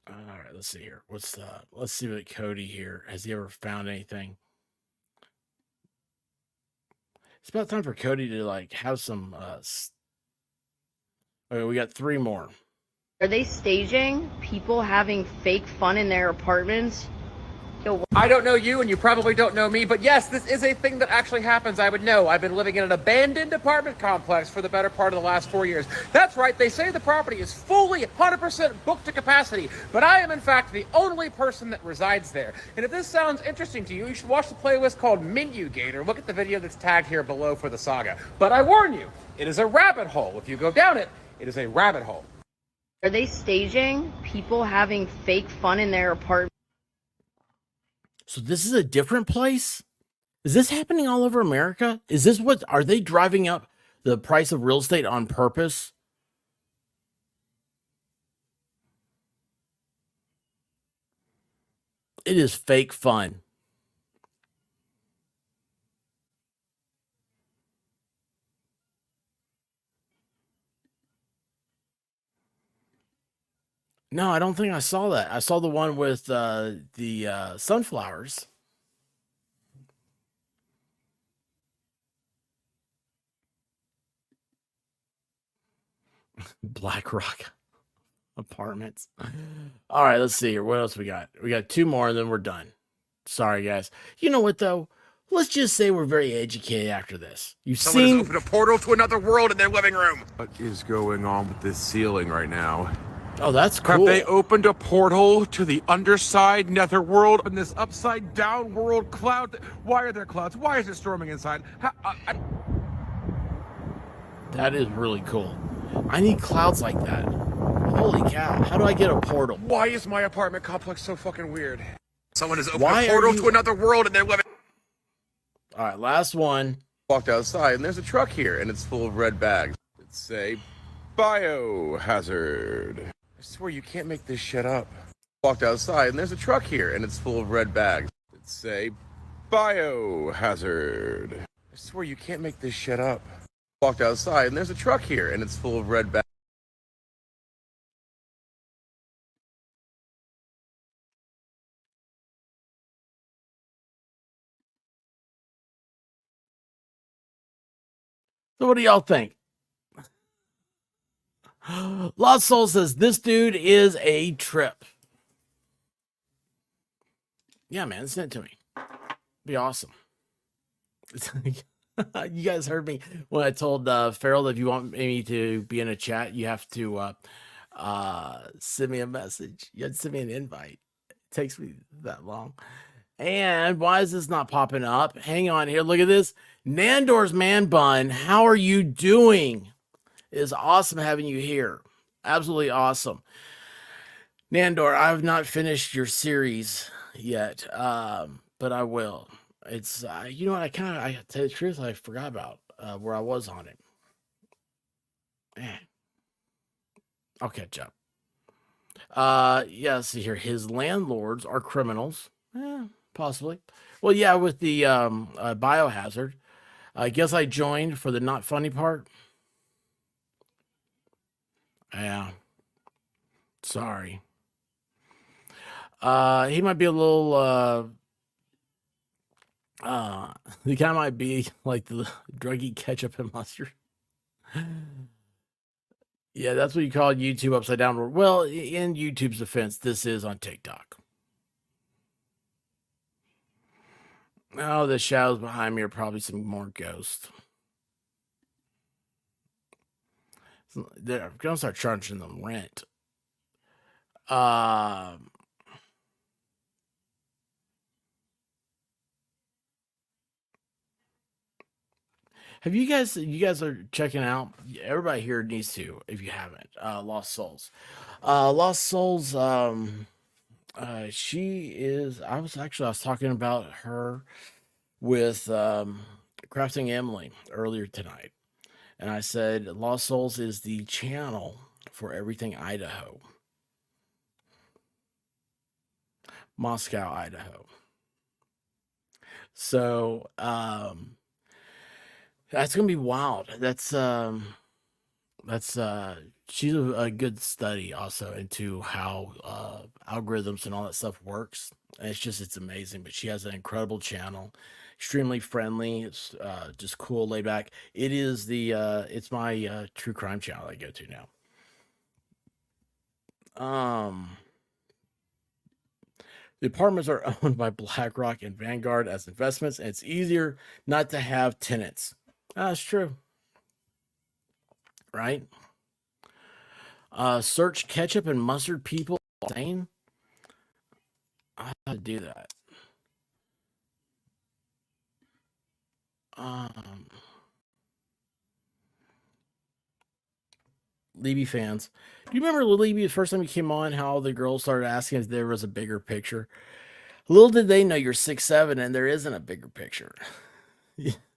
all right, let's see here. Let's see what Cody here. Has he ever found anything? It's about time for Cody to like have some okay, we got 3 more. Are they staging people having fake fun in their apartments? I don't know you, and you probably don't know me, but yes, this is a thing that actually happens. I would know. I've been living in an abandoned apartment complex for the better part of the last 4 years. That's right, they say the property is fully 100% booked to capacity, but I am in fact the only person that resides there. And if this sounds interesting to you, you should watch the playlist called MenuGate, or look at the video that's tagged here below for the saga. But I warn you, it is a rabbit hole. If you go down it, it is a rabbit hole. Are they staging people having fake fun in their apartment? So this is a different place? Is this happening all over America? Is this what are they driving up the price of real estate on purpose? It is fake fun. No, I don't think I saw that. I saw the one with the sunflowers. Black Rock Apartments. All right, let's see here. What else we got? We got 2 more and then we're done. Sorry, guys. You know what, though? let's just say we're very educated after this. You've Someone has seen. opened a portal to another world in their living room. What is going on with this ceiling right now? Oh, that's Have cool. they opened a portal to the underside netherworld in this upside down world cloud? Why are there clouds? Why is it storming inside? That is really cool. I need clouds like that. Holy cow. How do I get a portal? Why is my apartment complex so fucking weird? Someone has opened Why a are portal you- to another world in their living. All right, last one. Walked outside and there's a truck here and it's full of red bags. It's say biohazard. I swear you can't make this shit up. Walked outside and there's a truck here and it's full of red bags. It's say biohazard. I swear you can't make this shit up. Walked outside and there's a truck here and it's full of red bags. So what do y'all think? Lost Soul says this dude is a trip. Yeah, man, send it to me. Be awesome. You guys heard me when I told Farrell that if you want me to be in a chat, you have to send me a message. You have to send me an invite. It takes me that long. And why is this not popping up? Hang on here. Look at this. Nandor's Man Bun. How are you doing? It is awesome having you here. Absolutely awesome. Nandor, I have not finished your series yet, but I will. It's you know what, I tell you the truth, I forgot about where I was on it. I'll catch up. Yeah, see here, his landlords are criminals. Possibly. Well, yeah, with the biohazard. I guess I joined for the not funny part. Yeah. Sorry. He might be a little the guy might be like the druggy ketchup and mustard. Yeah, that's what you call YouTube upside down. Well, in YouTube's defense, this is on TikTok. Oh, the shadows behind me are probably some more ghosts. They're gonna start charging them rent. Have you guys are checking out? Everybody here needs to, if you haven't. Lost Souls. Lost Souls. She is. I was talking about her with Crafting Emily earlier tonight, and I said Lost Souls is the channel for everything Idaho, Moscow, Idaho. So that's gonna be wild. That's she's a good study also into how algorithms and all that stuff works. And it's amazing. But she has an incredible channel, extremely friendly. It's just cool, laid back. It is it's my true crime channel I go to now. The apartments are owned by BlackRock and Vanguard as investments, and it's easier not to have tenants. That's true. Right? Search ketchup and mustard people insane. I have to do that. Levy fans. Do you remember Levy the first time he came on, how the girls started asking if there was a bigger picture? Little did they know you're 6'7" and there isn't a bigger picture.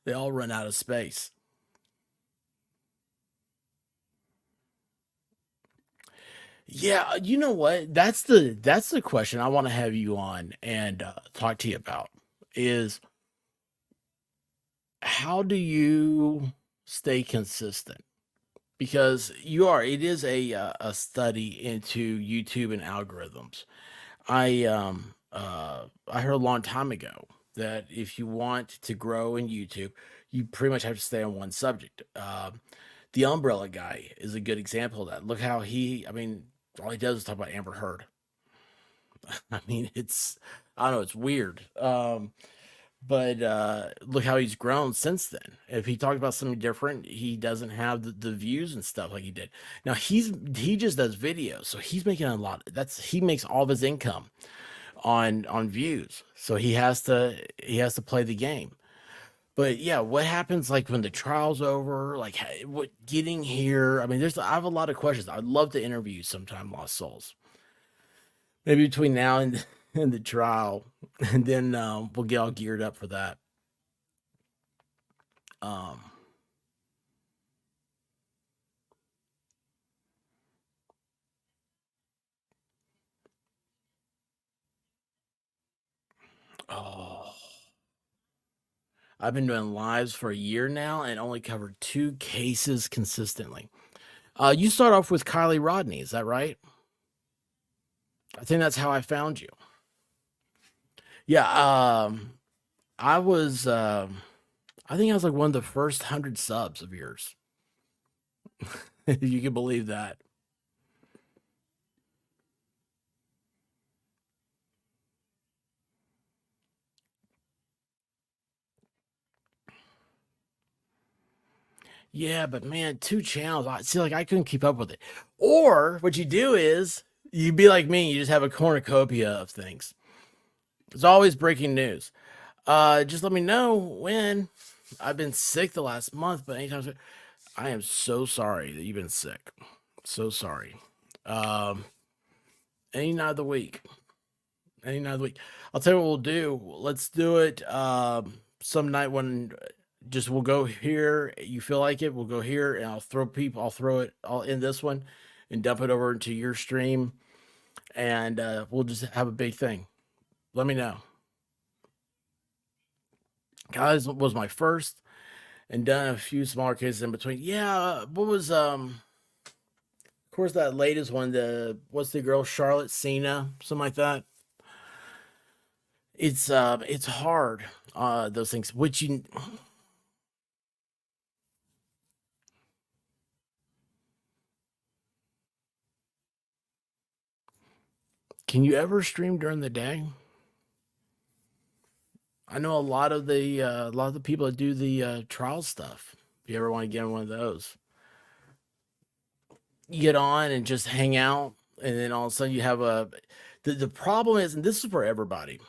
They all run out of space. Yeah, you know what? That's the question I want to have you on and talk to you about is how do you stay consistent? Because it is a study into YouTube and algorithms. I heard a long time ago that if you want to grow in YouTube, you pretty much have to stay on one subject. The Umbrella Guy is a good example of that. Look how all he does is talk about Amber Heard. I don't know, it's weird. But look how he's grown since then. If he talked about something different, he doesn't have the views and stuff like he did. Now he just does videos, so he's making a lot. He makes all of his income on views. So he has to play the game. But yeah, what happens like when the trial's over? Like what getting here? I mean, I have a lot of questions. I'd love to interview you sometime, Lost Souls. Maybe between now and and the trial, and then we'll get all geared up for that. Um, oh, I've been doing lives for a year now and only covered 2 cases consistently. You start off with Kylie Rodney, is that right? I think that's how I found you. Yeah, I was, I think I was like one of the first 100 subs of yours. You can believe that. Yeah, but man, 2 channels. I see, like I couldn't keep up with it. Or what you do is you be like me, you just have a cornucopia of things. It's always breaking news. Just let me know when. I've been sick the last month, but anytime I am so sorry that you've been sick. So sorry. Um, any night of the week. Any night of the week. I'll tell you what we'll do. Let's do it some night when just we'll go here. You feel like it, we'll go here and I'll throw it all in this one and dump it over into your stream and we'll just have a big thing. Let me know. Guys was my first and done a few smaller cases in between. Yeah, what was of course that latest one, what's the girl, Charlotte Cena, something like that. It's hard, those things, which you can you ever stream during the day? I know a lot of the people that do the trial stuff. If you ever want to get on one of those, you get on and just hang out, and then all of a sudden you have the problem is, and this is for everybody.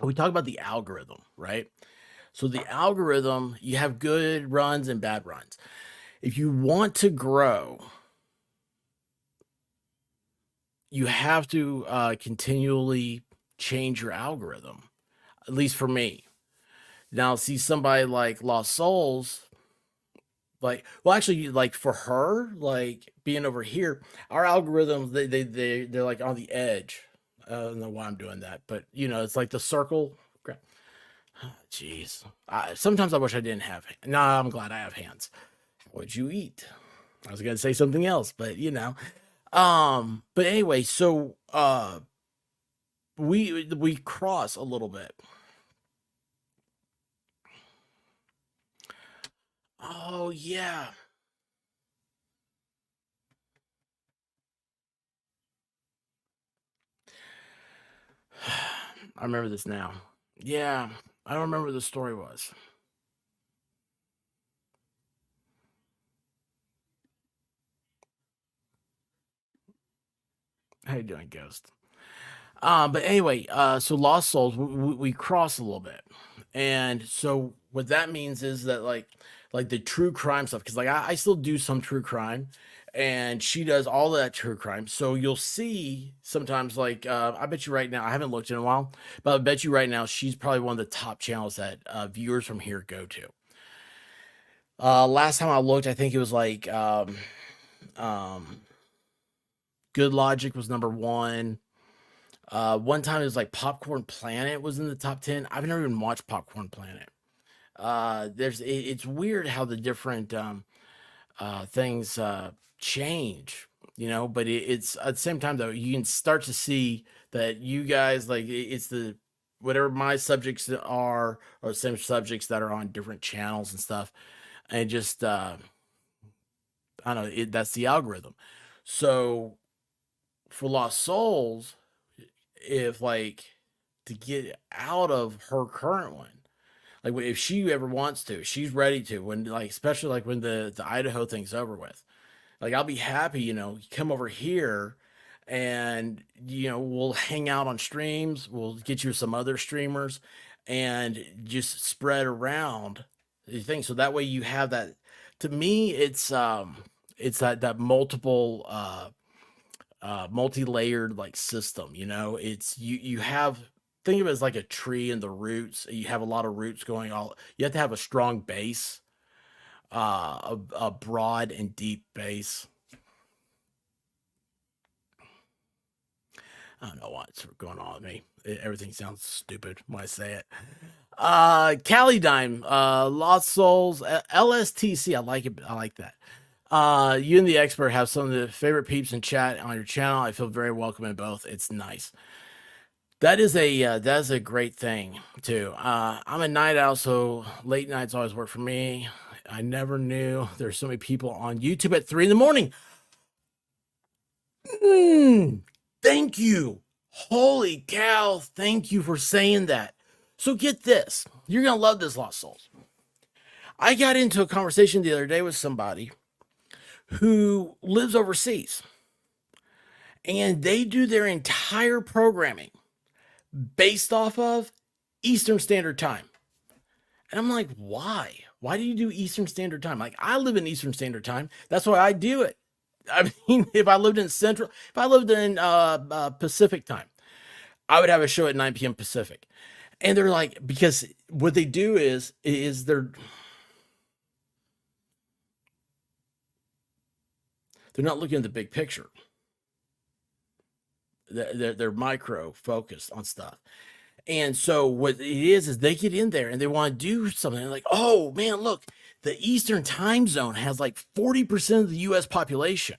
We talk about the algorithm, right? So the algorithm, you have good runs and bad runs. If you want to grow, you have to continually change your algorithm. At least for me. Now, see somebody like Lost Souls, like, well, actually, like for her, like being over here, our algorithms, they're like on the edge. I don't know why I'm doing that, but it's like the circle. Jeez, sometimes I wish I didn't have. No, I'm glad I have hands. What'd you eat? I was gonna say something else, but But anyway, so we cross a little bit. Oh yeah. I remember this now. Yeah, I don't remember what the story was. How you doing, Ghost? But anyway, so Lost Souls, we cross a little bit, and so what that means is that like the true crime stuff, because like I still do some true crime, and she does all that true crime. So you'll see sometimes like I bet you right now, I haven't looked in a while, but I bet you right now she's probably one of the top channels that viewers from here go to. Last time I looked, I think it was like um, Good Logic was number one. One time it was like Popcorn Planet was in the top 10. I've never even watched Popcorn Planet. It's weird how the different things change, but it's at the same time though, you can start to see that you guys like it's the whatever my subjects are the same subjects that are on different channels and stuff. And just I don't know, that's the algorithm. So for Lost Souls, if like to get out of her current one. Like if she ever wants to, she's ready to. When like especially like when the Idaho thing's over with, like I'll be happy. Come over here, and we'll hang out on streams. We'll get you some other streamers, and just spread around the thing. So that way you have that. To me, it's that multiple multi-layered like system. It's you have, think of it as like a tree and the roots. You have a lot of roots going all. You have to have a strong base, a broad and deep base. I don't know what's going on with me. Everything sounds stupid when I say it. Calidime, Lost Souls, LSTC. I like it. I like that. You and the expert have some of the favorite peeps in chat on your channel. I feel very welcome in both. It's nice. That is a great thing too. I'm a night owl, so late nights always work for me. I never knew there's so many people on YouTube at 3 a.m. Thank you. Holy cow. Thank you for saying that. So get this. You're going to love this, Lost Souls. I got into a conversation the other day with somebody who lives overseas, and they do their entire programming based off of Eastern Standard Time. And I'm like, why? Why do you do Eastern Standard Time? Like, I live in Eastern Standard Time. That's why I do it. I mean, if I lived in Pacific Time, I would have a show at 9 p.m. Pacific. And they're like, because what they do is they're not looking at the big picture. They're micro focused on stuff. And so what it is they get in there and they want to do something like, oh man, look, the Eastern time zone has like 40% of the US population.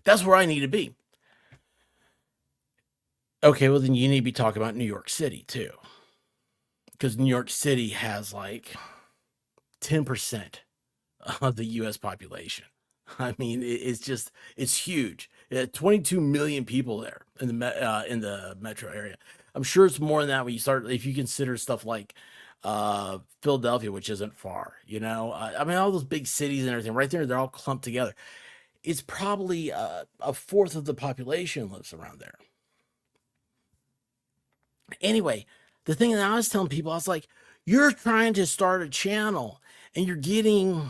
That's where I need to be. Okay, well then you need to be talking about New York City too. Because New York City has like 10% of the US population. I mean, it's huge. 22 million people there in the metro area. I'm sure it's more than that when you start, if you consider stuff like Philadelphia, which isn't far, I mean, all those big cities and everything right there, they're all clumped together. It's probably a fourth of the population lives around there. Anyway, the thing that I was telling people, I was like, you're trying to start a channel and you're getting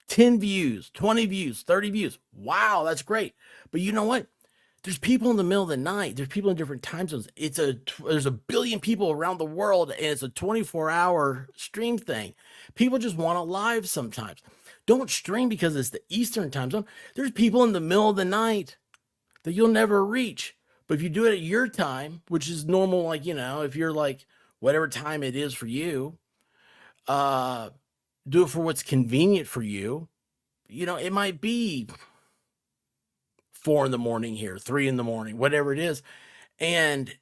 10 views, 20 views, 30 views. Wow, that's great. But you know what? There's people in the middle of the night. There's people in different time zones. There's a billion people around the world, and it's a 24-hour stream thing. People just want it live sometimes. Don't stream because it's the Eastern time zone. There's people in the middle of the night that you'll never reach. But if you do it at your time, which is normal, like, if you're like whatever time it is for you, do it for what's convenient for you. It might be 4 a.m. here, 3 a.m, whatever it is. And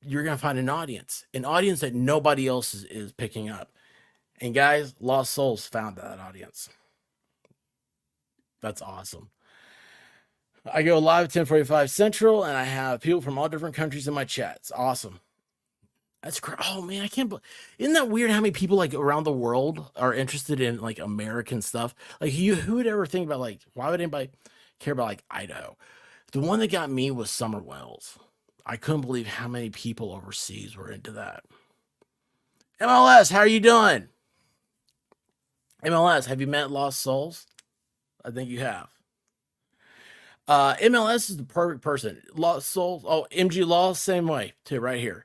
you're going to find an audience that nobody else is picking up. And guys, Lost Souls found that audience. That's awesome. I go live at 10:45 Central, and I have people from all different countries in my chat. It's awesome. That's great. Oh man, I can't believe. Isn't that weird how many people like around the world are interested in like American stuff? Like who would ever think about like, why would anybody care about like Idaho? The one that got me was Summer Wells. I couldn't believe how many people overseas were into that. MLS, how are you doing? MLS, have you met Lost Souls? I think you have. MLS is the perfect person. Lost Souls. Oh, MG Law, same way too, right here.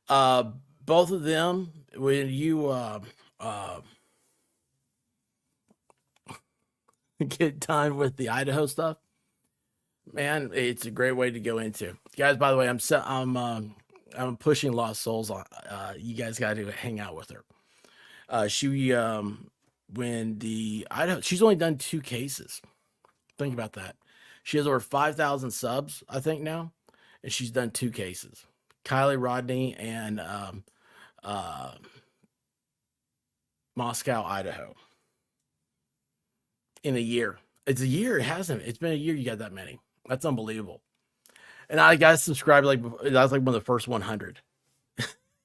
Both of them, when you get done with the Idaho stuff, man, it's a great way to go into. Guys, by the way, I'm pushing Lost Souls on. You guys got to hang out with her. When the Idaho, she's only done 2 cases. Think about that. She has over 5,000 subs, I think now, and she's done 2 cases. Kylie Rodney and Moscow, Idaho. In a year. It's a year. It hasn't. It's been a year you got that many. That's unbelievable. And I got subscribed like that was like one of the first 100.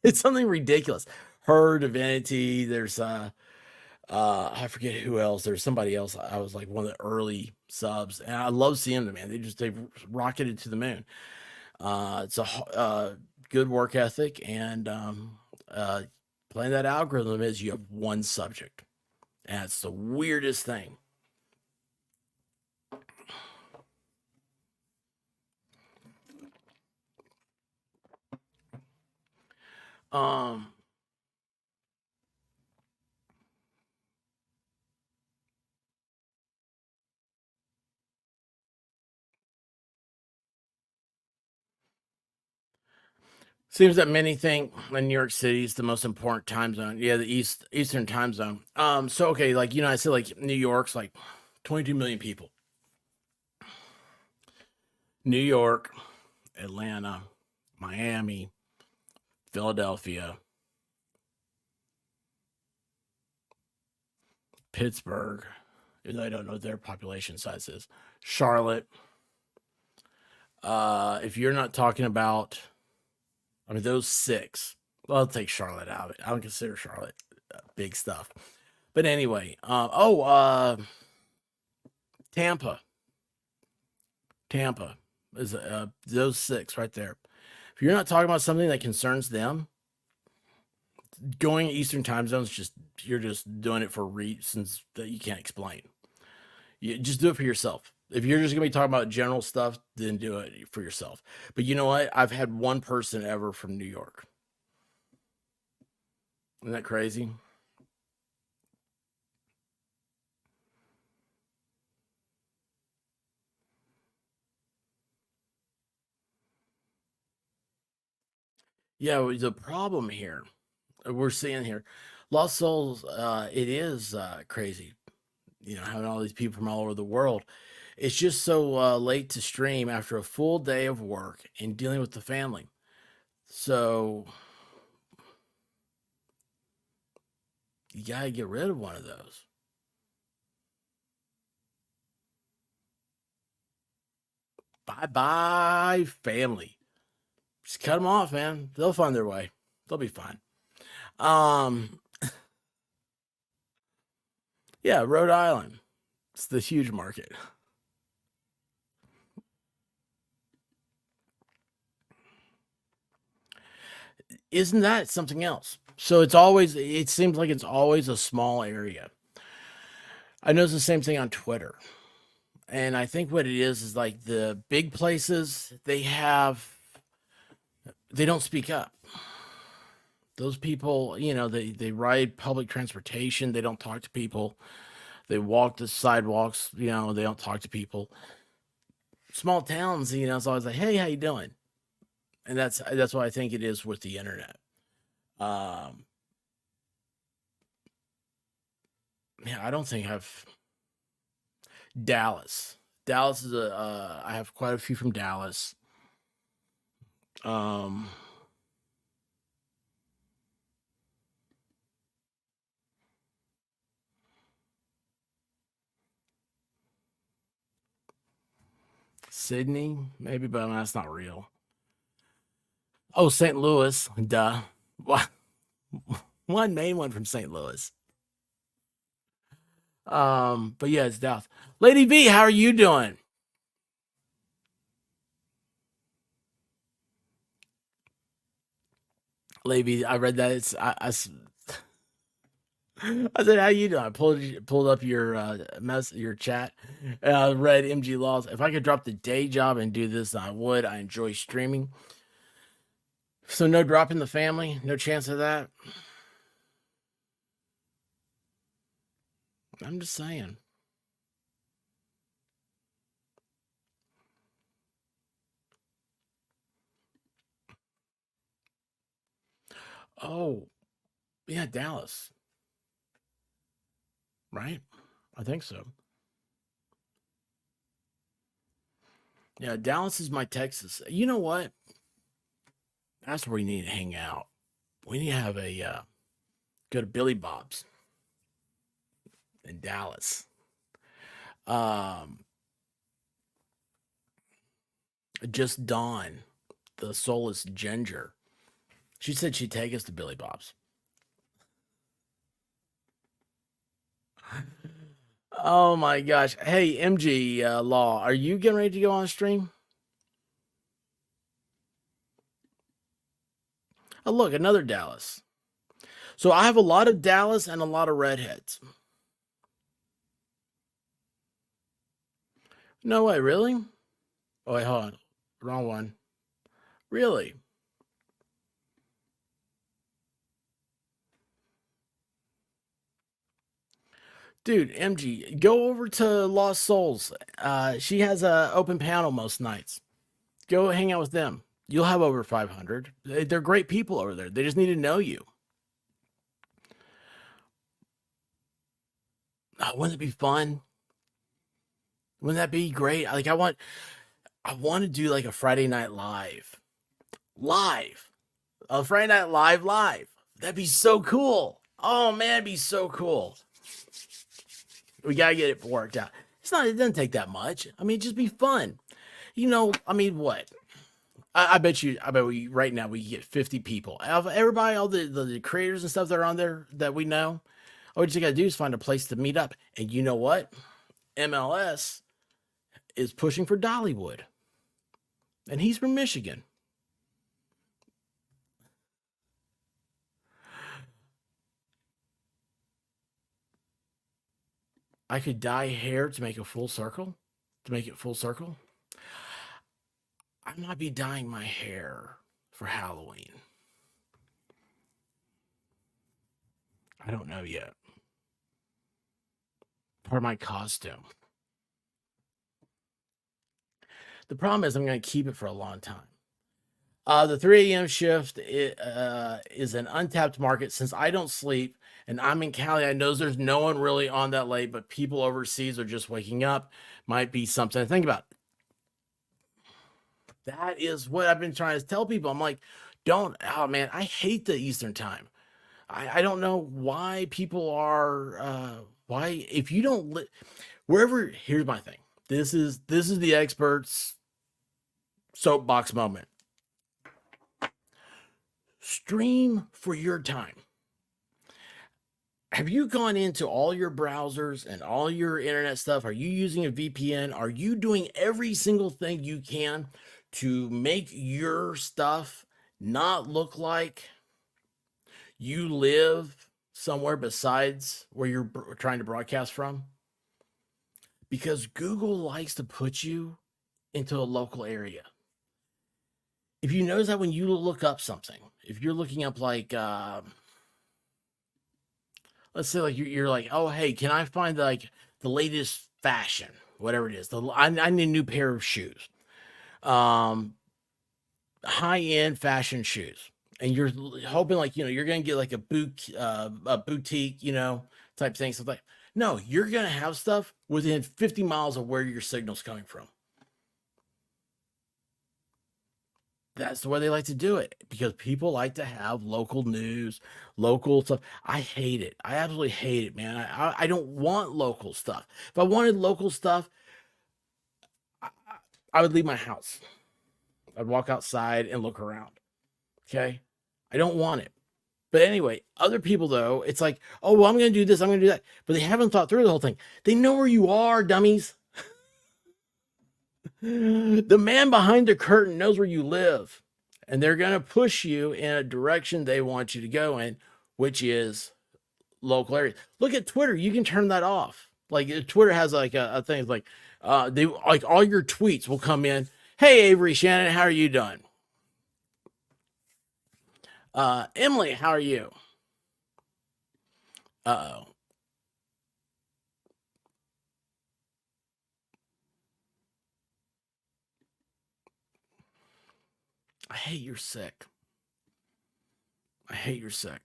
It's something ridiculous. Her Divinity. There's I forget who else. There's somebody else. I was like one of the early subs, and I love seeing them, man. They've rocketed to the moon. It's a good work ethic, and playing that algorithm is you have one subject, and it's the weirdest thing. Um, Seems that many think in New York City is the most important time zone. Yeah, the Eastern time zone. So okay, like I said, like New York's like 22 million people. New York, Atlanta, Miami, Philadelphia, Pittsburgh, even though I don't know what their population size is. Charlotte. If you're not talking about, I mean, those six. Well, I'll take Charlotte out of it. I don't consider Charlotte big stuff. But anyway, Tampa. Tampa is those six right there. If you're not talking about something that concerns them, going Eastern time zones you're just doing it for reasons that you can't explain. You just do it for yourself. If you're just gonna be talking about general stuff, then do it for yourself. But you know what? I've had one person ever from New York. Isn't that crazy? Yeah, the problem here we're seeing here, Lost Souls, it is crazy. Having all these people from all over the world. It's just so late to stream after a full day of work and dealing with the family. So you gotta get rid of one of those. Bye bye, family. Just cut them off, man. They'll find their way. They'll be fine. Yeah, Rhode Island. It's the huge market. Isn't that something else? So it seems like it's always a small area. I notice the same thing on Twitter. And I think what it is like the big places, they don't speak up. Those people, they ride public transportation, they don't talk to people. They walk the sidewalks, they don't talk to people. Small towns, it's always like, hey, how you doing? And that's what I think it is with the internet. I don't think Dallas. Dallas is I have quite a few from Dallas. Sydney, maybe, but that's not real. Oh, St. Louis, duh. What? One main one from St. Louis. But yeah, it's Dallas. Lady V, how are you doing? Lady V, I read that. I said, how you doing? I pulled up your your chat, and I read MG Laws. If I could drop the day job and do this, I would. I enjoy streaming. So no drop in the family, no chance of that. I'm just saying. Oh, yeah, Dallas. Right? I think so. Yeah, Dallas is my Texas. You know what? That's where we need to hang out. We need to have go to Billy Bob's in Dallas. Um, Just Dawn, the soulless ginger. She said she'd take us to Billy Bob's. Oh my gosh. Hey, MG Law, are you getting ready to go on stream? Oh, look, another Dallas. So I have a lot of Dallas and a lot of redheads. No way, really? Oh, wait, hold on. Wrong one. Really? Dude, MG, go over to Lost Souls. She has a open panel most nights. Go hang out with them. You'll have over 500. They're great people over there. They just need to know you. Wouldn't it be fun? Wouldn't that be great? Like I want to do like a Friday night live. A Friday night live. That'd be so cool. Oh man, it'd be so cool. We gotta get it worked out. It doesn't take that much. I mean, just be fun. You know, I mean, what? I bet we right now we get 50 people. Everybody, all the creators and stuff that are on there that we know. All we just gotta do is find a place to meet up. And you know what? MLS is pushing for Dollywood. And he's from Michigan. I could dye hair to make a full circle. To make it full circle. I might be dyeing my hair for Halloween. I don't know yet. Part of my costume. The problem is I'm going to keep it for a long time. The 3 a.m. shift is an untapped market since I don't sleep and I'm in Cali. I know there's no one really on that late, but people overseas are just waking up. Might be something to think about. That is what I've been trying to tell people. I'm like, oh man, I hate the Eastern time. I don't know why people are, why, if you don't, wherever, here's my thing. This is the experts soapbox moment. Stream for your time. Have you gone into all your browsers and all your internet stuff? Are you using a VPN? Are you doing every single thing you can to make your stuff not look like you live somewhere besides where you're trying to broadcast from? Because Google likes to put you into a local area. If you notice that when you look up something, if you're looking up like, let's say like you're like, oh, hey, can I find like the latest fashion, whatever it is. I need a new pair of shoes. High-end fashion shoes. And you're hoping like, you're going to get like a boutique, type thing. So like, no, you're going to have stuff within 50 miles of where your signal's coming from. That's the way they like to do it because people like to have local news, local stuff. I hate it. I absolutely hate it, man. I don't want local stuff. If I wanted local stuff, I would leave my house. I'd walk outside and look around. Okay. I don't want it. But anyway, other people though, it's like, oh, well, I'm going to do this. I'm going to do that. But they haven't thought through the whole thing. They know where you are, dummies. The man behind the curtain knows where you live, and they're going to push you in a direction they want you to go in, which is local areas. Look at Twitter. You can turn that off. Like Twitter has like a thing like, they like all your tweets will come in. Hey, Avery Shannon, how are you doing? Emily, how are you? Uh-oh. I hate you're sick. I hate you're sick.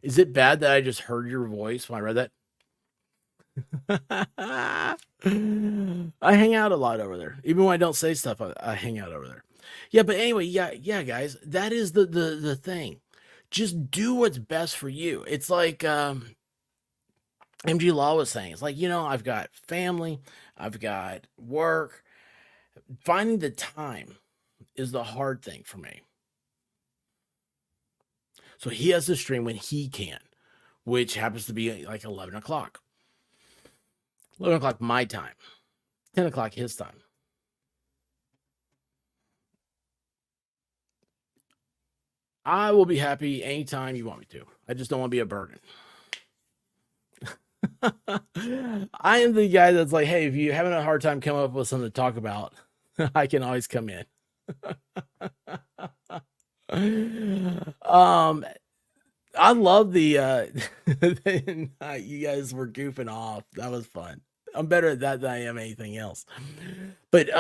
Is it bad that I just heard your voice when I read that? I hang out a lot over there. Even when I don't say stuff, I hang out over there. Yeah, but anyway, yeah, guys, that is the thing. Just do what's best for you. It's like MG Law was saying. It's like, I've got family, I've got work. Finding the time is the hard thing for me. So he has to stream when he can, which happens to be like 11 o'clock. 11 o'clock my time, 10 o'clock his time. I will be happy anytime you want me to. I just don't want to be a burden. I am the guy that's like, hey, if you're having a hard time coming up with something to talk about, I can always come in. I love the you guys were goofing off. That was fun. I'm better at that than I am anything else. But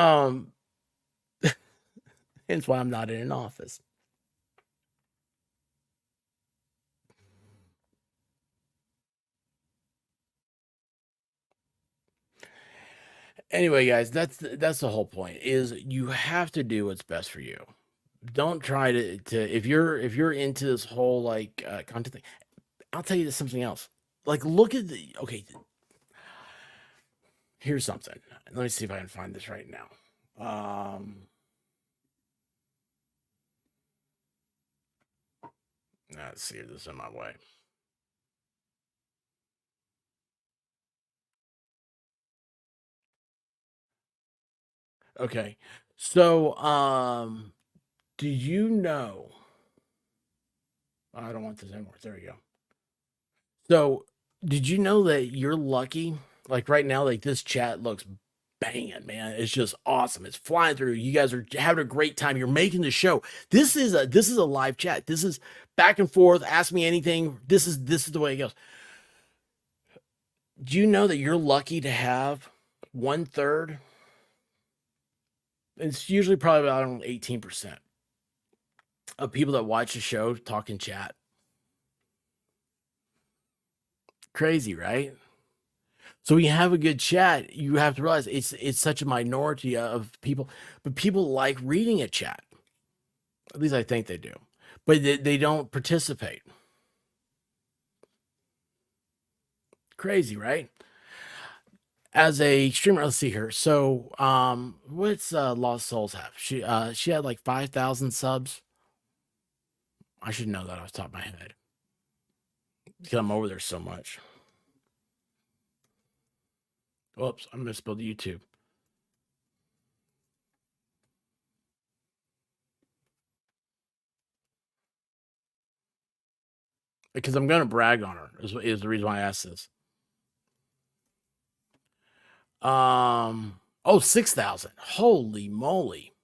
hence why I'm not in an office. Anyway, guys, that's the whole point. Is you have to do what's best for you. Don't try to if you're into this whole like content thing. I'll tell you something else. Like, look at the here's something. Let me see if I can find this right now. Let's see if this is in my way. Okay. So, do you know? I don't want this anymore. There you go. So, did you know that you're lucky? Like right now, like this chat looks banging, man. It's just awesome. It's flying through. You guys are having a great time. You're making the show. This is a live chat. This is back and forth. Ask me anything. This is the way it goes. Do you know that you're lucky to have 1/3? It's usually probably about 18% of people that watch the show talk in chat. Crazy, right? So when you have a good chat, you have to realize it's such a minority of people, but people like reading a chat. At least I think they do, but they don't participate. Crazy, right? As a streamer, let's see here. So, what's Lost Souls have? She had like 5,000 subs. I should know that off the top of my head because I'm over there so much. Whoops, I misspelled YouTube. Because I'm going to brag on her is the reason why I asked this. Oh, 6,000. Holy moly.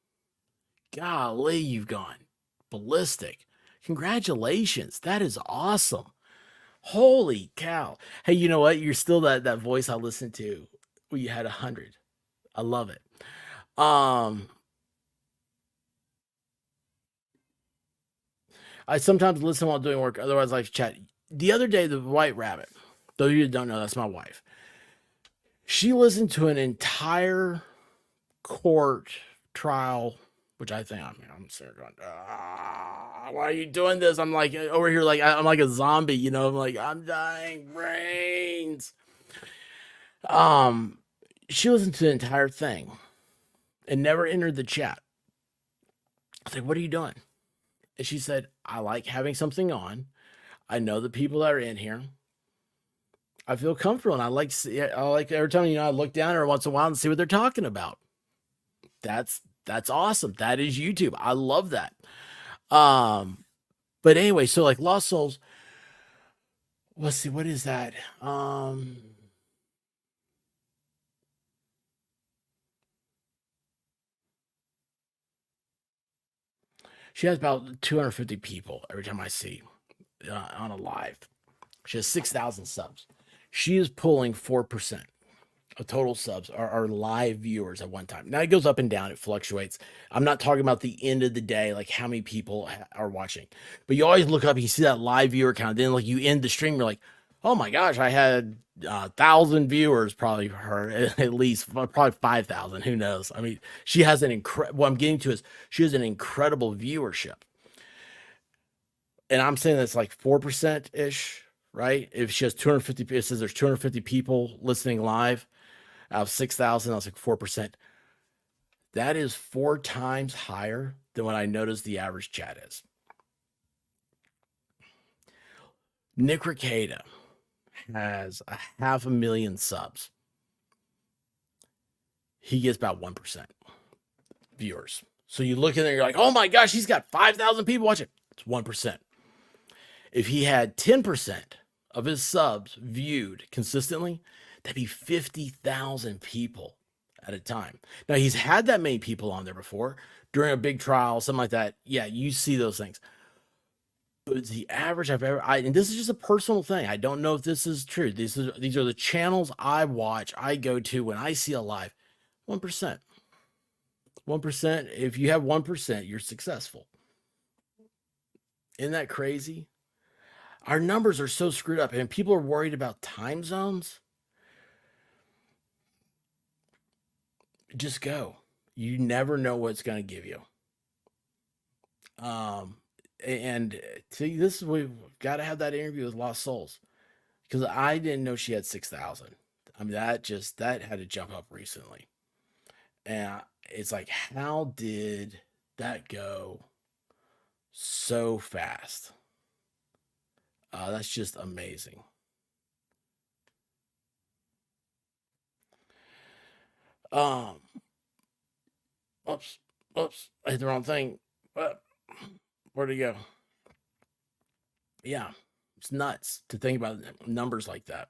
Golly, you've gone ballistic. Congratulations. That is awesome. Holy cow. Hey, you know what? You're still that voice I listened to when you had 100. I love it. I sometimes listen while doing work. Otherwise, I like to chat. The other day, the White Rabbit, though you don't know, that's my wife. She listened to an entire court trial, which I think, I'm sitting there going, why are you doing this? I'm like over here, like I'm like a zombie, you know. I'm like, I'm dying, brains. She listened to the entire thing and never entered the chat. I was like, what are you doing? And she said, I like having something on. I know the people that are in here. I feel comfortable, and I like every time, you know, I look down every once in a while and see what they're talking about. That's awesome. That is YouTube. I love that. But anyway, so like Lost Souls, let's see, what is that? She has about 250 people every time I see on a live. She has 6,000 subs. She is pulling 4% of total subs are live viewers at one time. Now it goes up and down, it fluctuates. I'm not talking about the end of the day, like how many people are watching, but you always look up, you see that live viewer count. Then like you end the stream, you're like, oh my gosh, I had 1,000 viewers, probably her at least, probably 5,000. Who knows? I mean, she has an what I'm getting to is she has an incredible viewership, and I'm saying that's like 4% ish, right? If she has 250, it says there's 250 people listening live. Out of 6,000, I was like 4%. That is 4 times higher than what I noticed the average chat is. Nick Ricada has 500,000 subs. He gets about 1% viewers. So you look in there, you're like, oh my gosh, he's got 5,000 people watching. It's 1%. If he had 10% of his subs viewed consistently, that'd be 50,000 people at a time. Now, he's had that many people on there before during a big trial, something like that. Yeah, you see those things. But the average I've ever, and this is just a personal thing. I don't know if this is true. These are the channels I watch, I go to when I see a live. 1%. 1%. If you have 1%, you're successful. Isn't that crazy? Our numbers are so screwed up, and people are worried about time zones. Just go. You never know what it's going to give you. And see, this is we've got to have that interview with Lost Souls, because I didn't know she had 6,000. I mean, that had to jump up recently, and it's like, how did that go so fast? That's just amazing. Oops, I hit the wrong thing. Where'd it go? Yeah, it's nuts to think about numbers like that.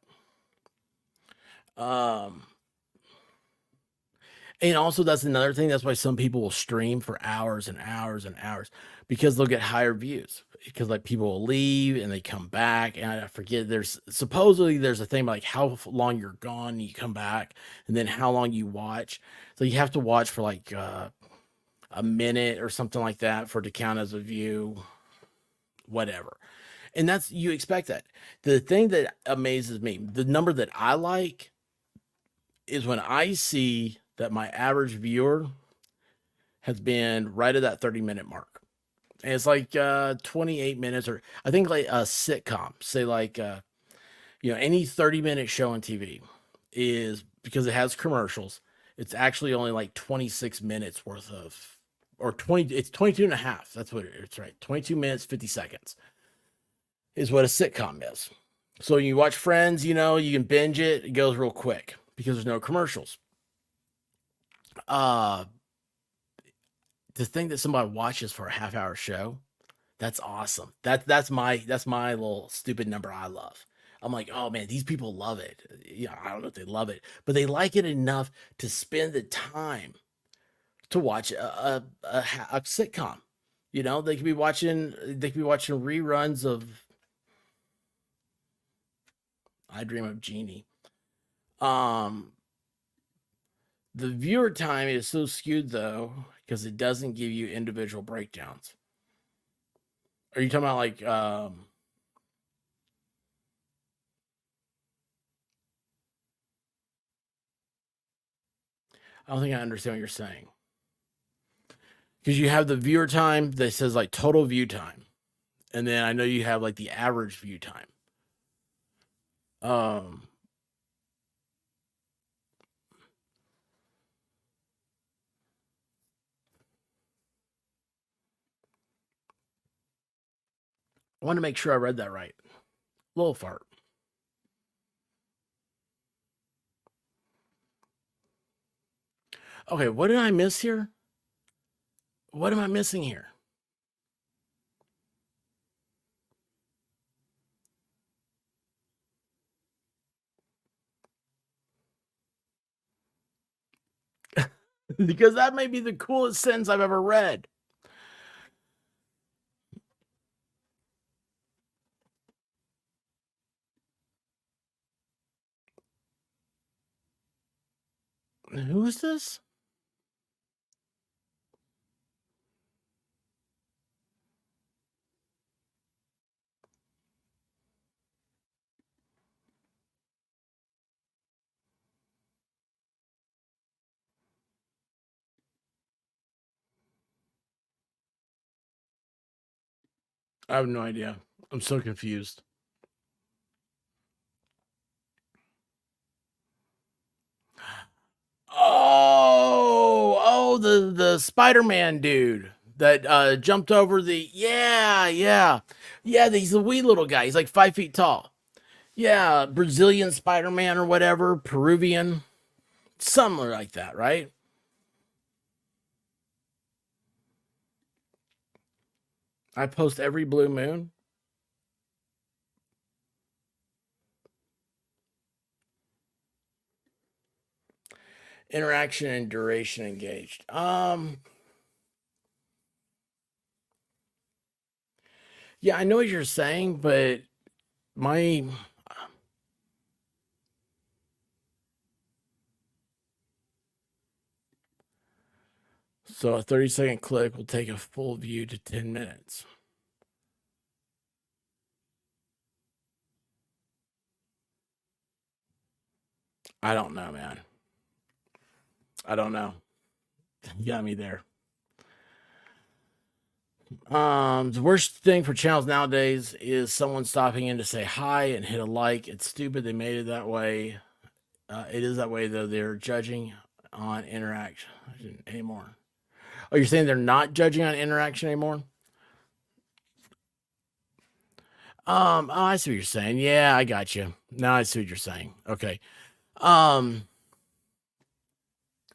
And also, that's another thing. That's why some people will stream for hours and hours and hours, because they'll get higher views. Because like people will leave and they come back, and I forget. There's supposedly a thing about like how long you're gone, and you come back, and then how long you watch. So you have to watch for like a minute or something like that for it to count as a view. Whatever. And that's, you expect that. The thing that amazes me, the number that I like, is when I see that my average viewer has been right at that 30-minute mark. And it's like 28 minutes, or I think like a sitcom, say like any 30-minute show on TV is, because it has commercials, it's actually only like 26 minutes worth of, or 20, it's 22 and a half. That's what it's right. 22 minutes, 50 seconds is what a sitcom is. So you watch Friends, you can binge it. It goes real quick because there's no commercials. To think that somebody watches for a half-hour show, that's awesome. That's my little stupid number I love. I'm like, oh man, these people love it. Yeah, I don't know if they love it, but they like it enough to spend the time to watch a sitcom. They could be watching reruns of I Dream of Jeannie. The viewer time is so skewed though, because it doesn't give you individual breakdowns. Are you talking about like I don't think I understand what you're saying. Because you have the viewer time that says like total view time. And then I know you have like the average view time. I want to make sure I read that right. Little fart. Okay, what did I miss here? What am I missing here? Because that may be the coolest sentence I've ever read. Who is this? I have no idea. I'm so confused. Oh, the Spider-Man dude that jumped over the yeah. He's a wee little guy. He's like 5 feet tall. Yeah, Brazilian Spider-Man or whatever, Peruvian, something like that, right? I post every blue moon. Interaction and duration engaged. Yeah, I know what you're saying, but my so a 30-second clip will take a full view to 10 minutes. I don't know, man. I don't know. You got me there. The worst thing for channels nowadays is someone stopping in to say hi and hit a like. It's stupid they made it that way. It is that way though. They're judging on interaction anymore. Oh, you're saying they're not judging on interaction anymore? Oh, I see what you're saying. Yeah, I got you. Now I see what you're saying. Okay.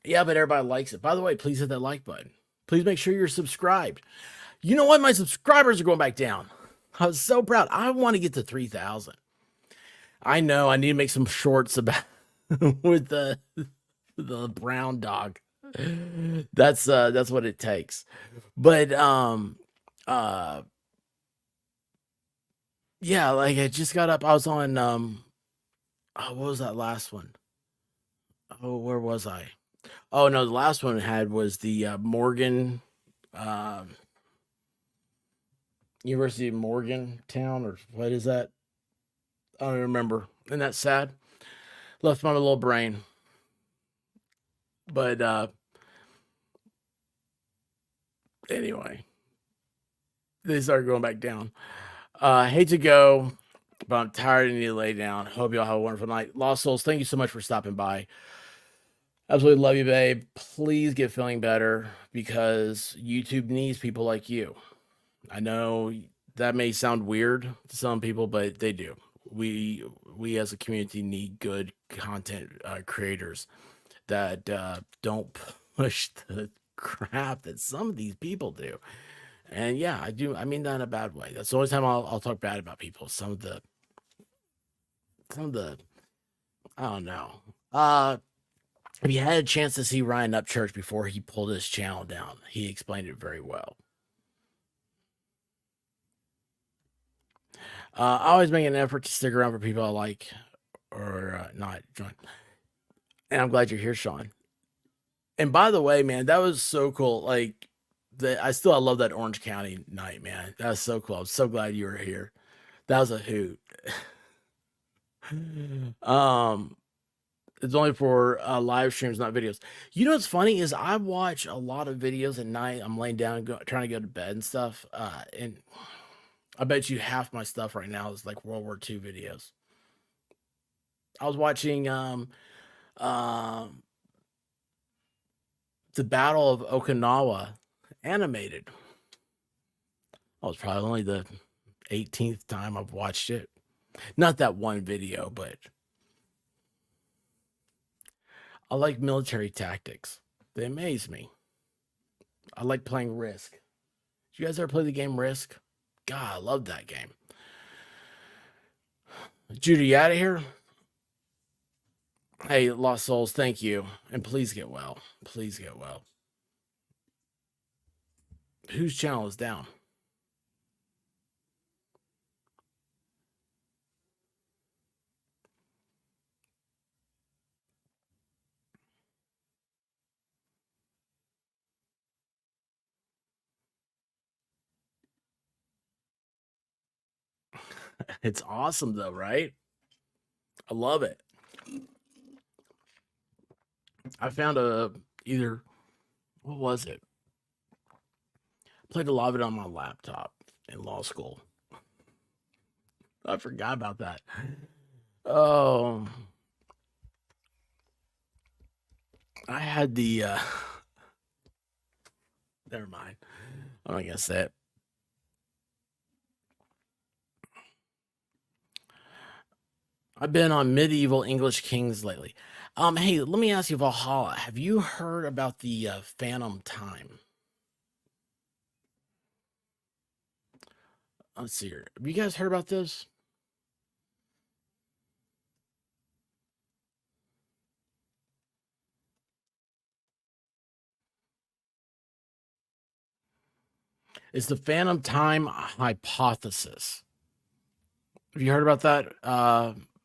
Yeah, but everybody likes it. By the way, please hit that like button. Please make sure you're subscribed. You know what? My subscribers are going back down. I was so proud. I want to get to 3,000. I know. I need to make some shorts about with the brown dog. That's what it takes. But yeah, like I just got up. I was on what was that last one? Oh, where was I? Oh no, the last one I had was the Morgan University of Morgantown, or what is that? I don't remember. Isn't that sad? Left my little brain. But anyway, they started going back down. Hate to go, but I'm tired and need to lay down. Hope y'all have a wonderful night. Lost Souls, thank you so much for stopping by. Absolutely love you, babe. Please get feeling better because YouTube needs people like you. I know that may sound weird to some people, but they do. We as a community need good content creators that don't push the crap that some of these people do. And yeah, I do. I mean that in a bad way. That's the only time I'll talk bad about people. Some of the I don't know. If you had a chance to see Ryan Upchurch before he pulled his channel down, he explained it very well. I always make an effort to stick around for people I like or not join. And I'm glad you're here, Sean. And by the way, man, that was so cool. Like, I love that Orange County night, man. That was so cool. I'm so glad you were here. That was a hoot. It's only for live streams, not videos. You know what's funny is I watch a lot of videos at night. I'm laying down, trying to go to bed and stuff. And I bet you half my stuff right now is like World War II videos. I was watching the Battle of Okinawa animated. Oh, it's probably only the 18th time I've watched it. Not that one video, but I like military tactics. They amaze me. I like playing Risk. Did you guys ever play the game Risk? God, I love that game. Judy, you out of here? Hey, Lost Souls, thank you. And please get well. Please get well. Whose channel is down? It's awesome though, right? I love it. I found what was it? Played a lot of it on my laptop in law school. I forgot about that. Oh, I had the never mind. I'm not gonna say it. I've been on medieval English kings lately. Hey, let me ask you, Valhalla, have you heard about the Phantom Time? Let's see here. Have you guys heard about this? It's the Phantom Time hypothesis. Have you heard about that,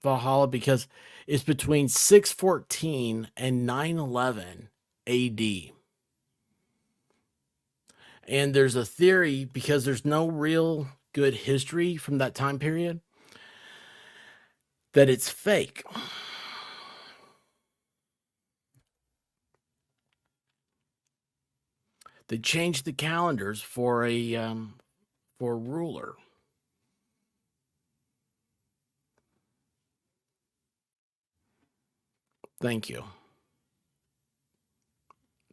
Valhalla? Because it's between 614 and 911 AD. And there's a theory, because there's no real good history from that time period, that it's fake. They changed the calendars for a ruler. Thank you.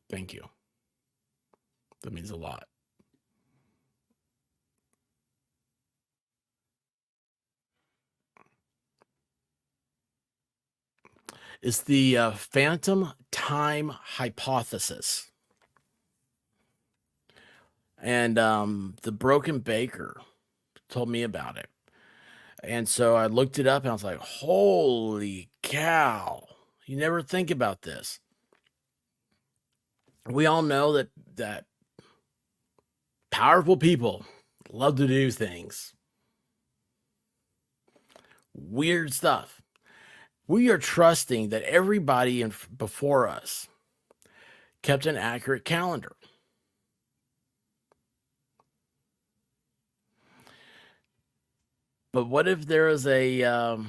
Thank you. That means a lot. It's the phantom time hypothesis. And the Broken Baker told me about it. And so I looked it up and I was like, holy cow. You never think about this. We all know that powerful people love to do things. Weird stuff. We are trusting that everybody before us kept an accurate calendar. But what if there was an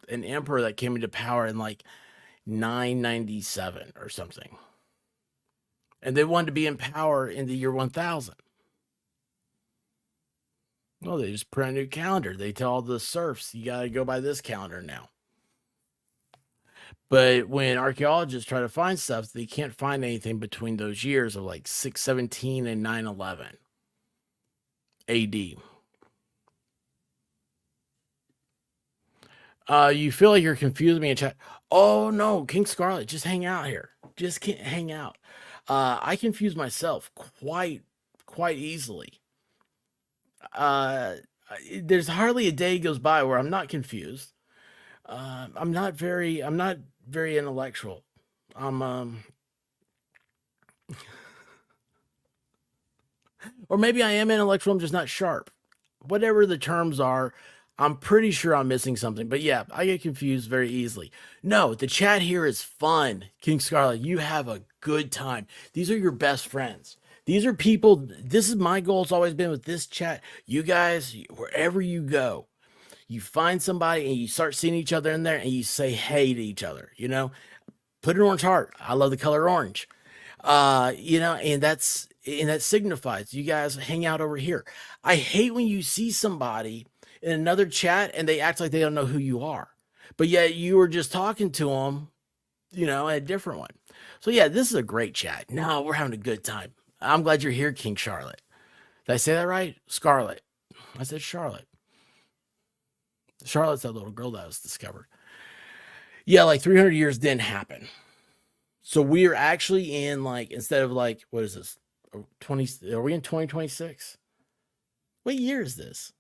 emperor that came into power in like 997 or something, and they wanted to be in power in the year 1000? Well, they just print a new calendar. They tell all the serfs, you got to go by this calendar now. But when archaeologists try to find stuff, they can't find anything between those years of like 617 and 911 AD. You feel like you're confusing me in chat. Oh no, King Scarlet, just hang out here. Just can't hang out. I confuse myself quite easily. There's hardly a day goes by where I'm not confused. I'm not very intellectual. Or maybe I am intellectual, I'm just not sharp. Whatever the terms are, I'm pretty sure I'm missing something. But yeah, I get confused very easily. No, the chat here is fun. King Scarlet, you have a good time. These are your best friends. These are people, this is my goal, it's always been with this chat. You guys, wherever you go, you find somebody and you start seeing each other in there and you say hey to each other, you know? Put an orange heart. I love the color orange. You know, and that signifies you guys hang out over here. I hate when you see somebody in another chat and they act like they don't know who you are, but yet you were just talking to them, you know, a different one. So yeah, this is a great chat. No, we're having a good time. I'm glad you're here, King Charlotte. Did I say that right? Scarlet. I said Charlotte. Charlotte's that little girl that was discovered. Yeah, like 300 years didn't happen. So we are actually in like, instead of like, what is this? 20, are we in 2026? What year is this?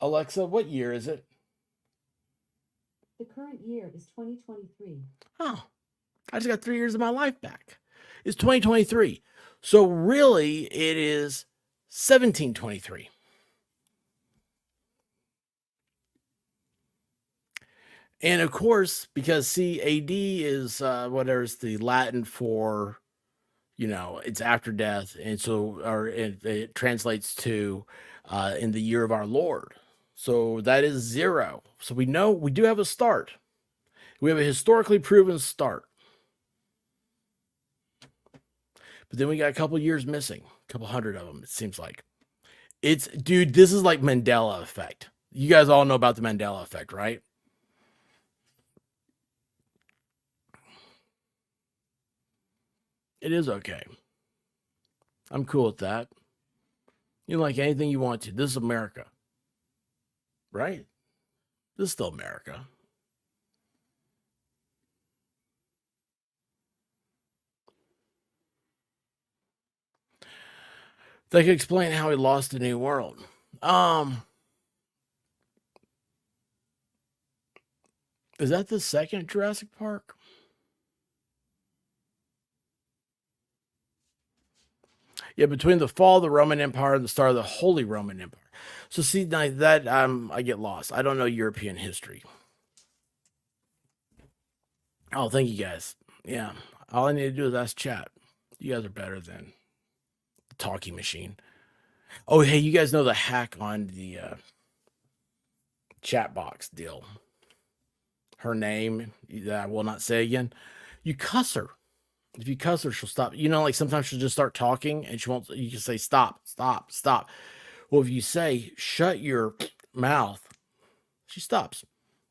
Alexa, what year is it? The current year is 2023. Oh, I just got 3 years of my life back. It's 2023. So really it is 1723. And of course, because see, AD is whatever is the Latin for, you know, it's after death, and so or it translates to in the year of our Lord. So that is 0. So we know we do have a start. We have a historically proven start. But then we got a couple years missing, a couple hundred of them, it seems like. It's, dude, this is like Mandela effect. You guys all know about the Mandela effect, right? It is okay. I'm cool with that. You can like anything you want to. This is America, right? This is still America. They could explain how he lost the New World. Is that the second Jurassic Park? Yeah, between the fall of the Roman Empire and the start of the Holy Roman Empire. So see that I get lost. I don't know European history. Oh, thank you guys. Yeah, all I need to do is ask chat. You guys are better than the talking machine. Oh, hey, you guys know the hack on the chat box deal. Her name that I will not say again. You cuss her. If you cuss her, she'll stop. You know, like sometimes she'll just start talking and she won't. You can say stop, stop, stop. Well, if you say shut your mouth, she stops.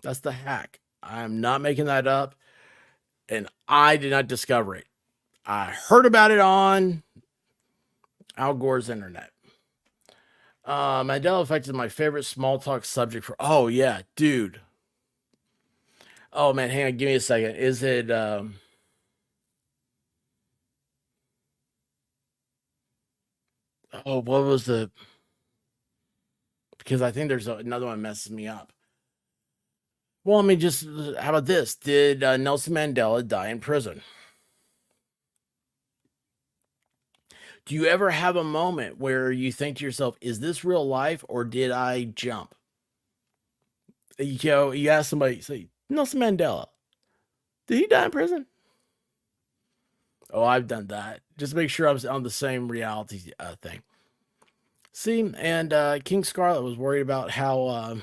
That's the hack. I'm not making that up, and I did not discover it. I heard about it on Al Gore's internet. Mandela effect is my favorite small talk subject for. Oh yeah, dude. Oh man, hang on, give me a second. Is it? Oh, what was the? Because I think there's another one messes me up. Well, I mean, just how about this? Did Nelson Mandela die in prison? Do you ever have a moment where you think to yourself, is this real life or did I jump? You know, you ask somebody, say, Nelson Mandela, did he die in prison? Oh, I've done that. Just make sure I was on the same reality thing. See, and King Scarlet was worried about how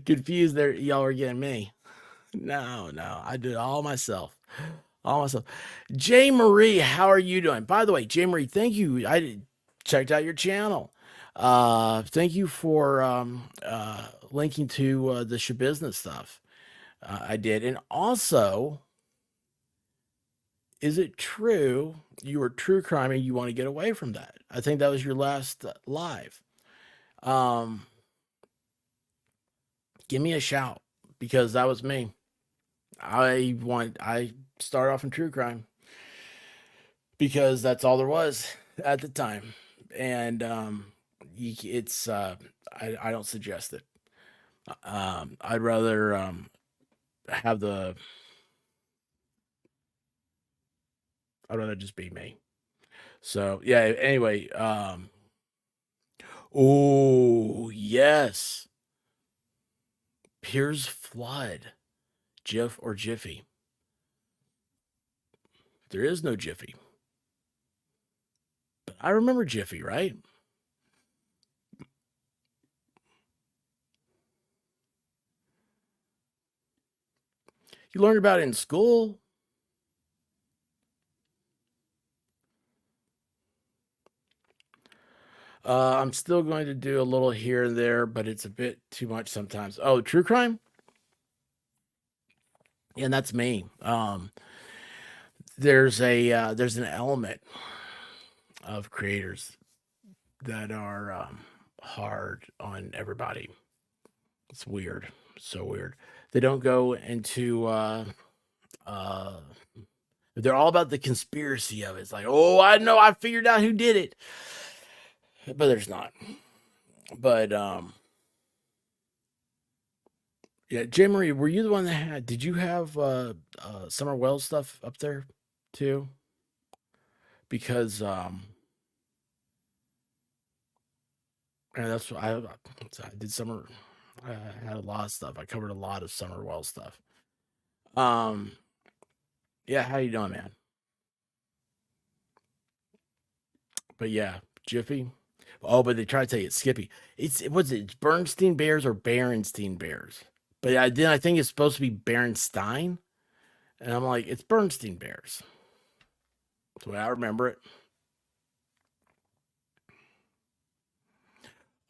confused y'all were getting me. No, I did it all myself. All myself. Jay Marie, how are you doing? By the way, Jay Marie, thank you. I checked out your channel. Thank you for linking to the Shabusiness stuff. I did. And also, is it true you were true crime and you want to get away from that? I think that was your last live. Give me a shout because that was me. I started off in true crime because that's all there was at the time, and it's I don't suggest it. I'd rather have the I'd rather just be me. So yeah. Anyway, oh yes, Piers Flood, Jiff or Jiffy. There is no Jiffy. But I remember Jiffy, right? You learned about it in school. I'm still going to do a little here and there, but it's a bit too much sometimes. Oh, true crime? Yeah, and that's me. There's an element of creators that are hard on everybody. It's weird, so weird. They don't go into they're all about the conspiracy of it. It's like, oh, I know, I figured out who did it, but there's not. But yeah, Jay Marie, were you the one that had? Did you have Summer Wells stuff up there too? Because yeah, that's what I did. Summer, I had a lot of stuff. I covered a lot of Summer Wells stuff. Yeah, how you doing, man? But yeah, Jiffy. Oh, but they try to tell you it's Skippy. It's Bernstein Bears or Berenstein Bears. But I think it's supposed to be Berenstein. And I'm like, it's Bernstein Bears. That's the way I remember it.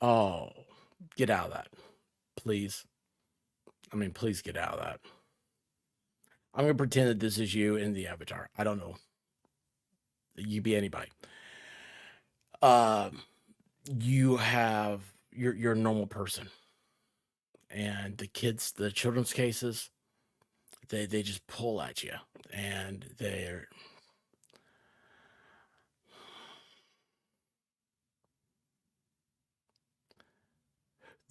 Oh, get out of that, please. I mean, please get out of that. I'm gonna pretend that this is you in the avatar. I don't know. You be anybody. Um, you're a normal person, and the children's cases, they just pull at you, and there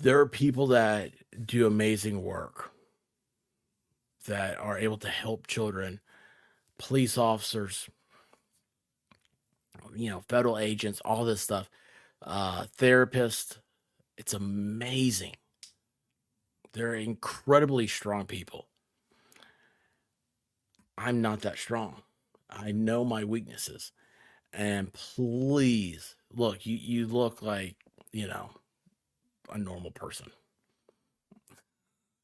are people that do amazing work that are able to help children, police officers, federal agents, all this stuff, therapists. It's amazing. They're incredibly strong people. I'm not that strong. I know my weaknesses. And please look, you look like, a normal person.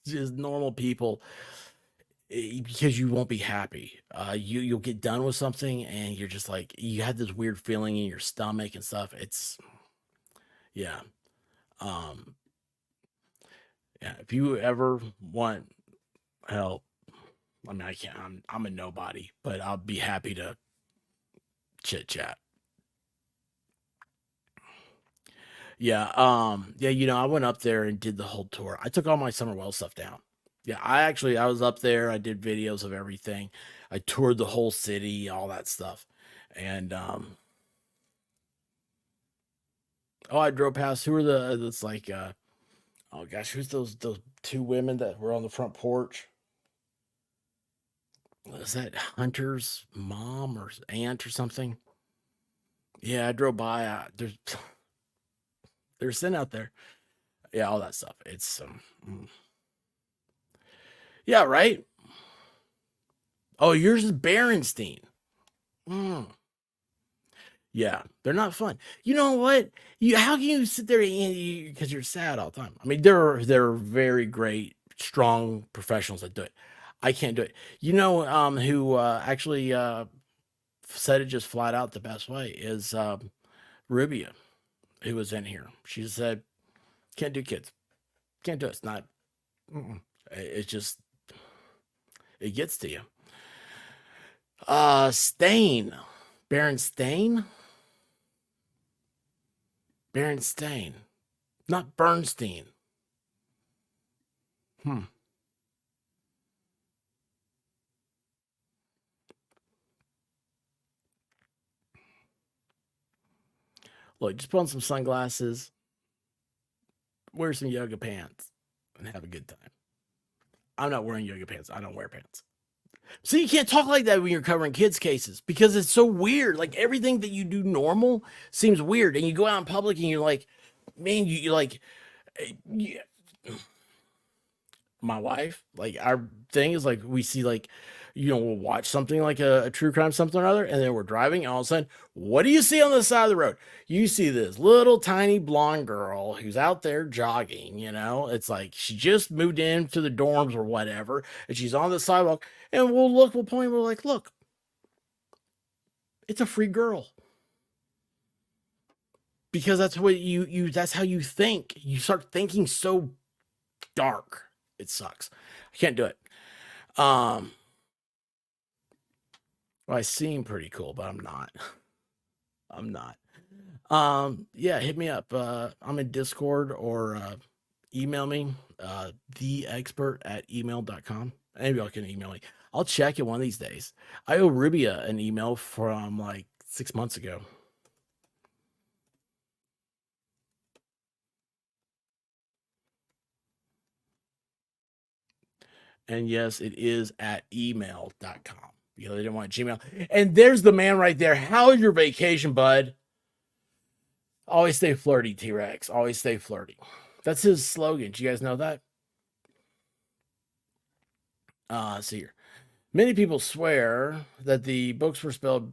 Just normal people, because you won't be happy. You'll get done with something and you're just like, you have this weird feeling in your stomach and stuff. Yeah. Um, yeah. If you ever want help, I mean, I can't, I'm a nobody, but I'll be happy to chit chat. Yeah. Yeah. I went up there and did the whole tour. I took all my Summer Well stuff down. Yeah. I was up there. I did videos of everything. I toured the whole city, all that stuff. And, oh, I drove past, who were that's like, oh gosh, who's those two women that were on the front porch? Was that Hunter's mom or aunt or something? Yeah, I drove by. They're sitting out there. Yeah, all that stuff. It's yeah, right. Oh, yours is Berenstein. Mm. Yeah, they're not fun. You know what? How can you sit there and because you're sad all the time? I mean, there are very great, strong professionals that do it. I can't do it. Who actually said it just flat out the best way is Rubia, who was in here. She said, "Can't do kids. Can't do it. It's not. It's just it gets to you." Stain, Berenstain, Berenstain, not Bernstein. Hmm. Look, just put on some sunglasses, wear some yoga pants, and have a good time. I'm not wearing yoga pants. I don't wear pants. So you can't talk like that when you're covering kids' cases because it's so weird. Like everything that you do normal seems weird, and you go out in public and you're like, man, you like, you, my wife, like our thing is like we see like, we'll watch something like a true crime something or other, and then we're driving, and all of a sudden, what do you see on the side of the road? You see this little tiny blonde girl who's out there jogging. It's like she just moved into the dorms or whatever, and she's on the sidewalk, and we'll point, we're like, look, it's a free girl. Because that's what that's how you think. You start thinking so dark. It sucks. I can't do it. Well, I seem pretty cool, but I'm not. I'm not. Yeah, hit me up. I'm in Discord or email me, theexpert@email.com. Any of y'all can email me. I'll check it one of these days. I owe Rubia an email from like 6 months ago. And yes, it is at email.com. They didn't want Gmail. And there's the man right there. How's your vacation, bud? Always stay flirty, T-Rex. Always stay flirty. That's his slogan. Do you guys know that? See here. Many people swear that the books were spelled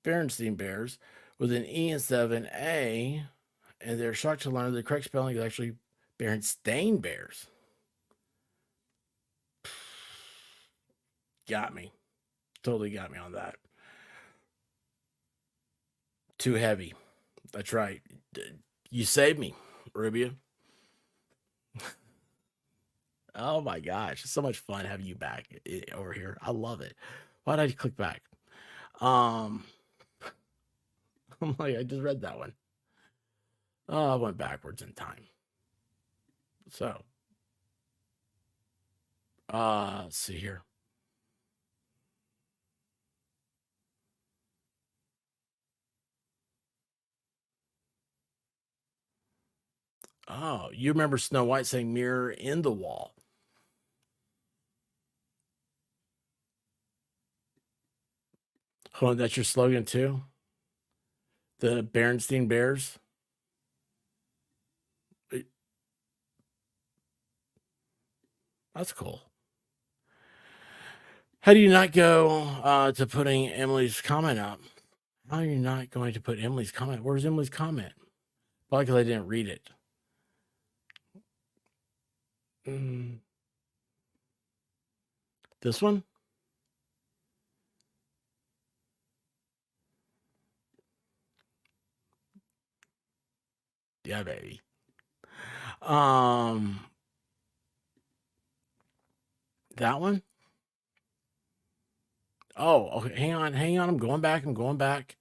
Berenstein Bears with an E instead of an A, and they're shocked to learn the correct spelling is actually Berenstain Bears. Got me. Totally got me on that. Too heavy. That's right. You saved me. Rubia. Oh my gosh, it's so much fun having you back over here. I love it. Why did I click back? I'm like, I just read that one. Oh, I went backwards in time. So, let's see here. Oh, you remember Snow White saying mirror in the wall. Hold on, that's your slogan too? The Berenstein Bears? That's cool. How do you not go to putting Emily's comment up? How are you not going to put Emily's comment? Where's Emily's comment? Probably because I didn't read it. This one? Yeah, baby. That one? Oh, okay. Hang on. I'm going back.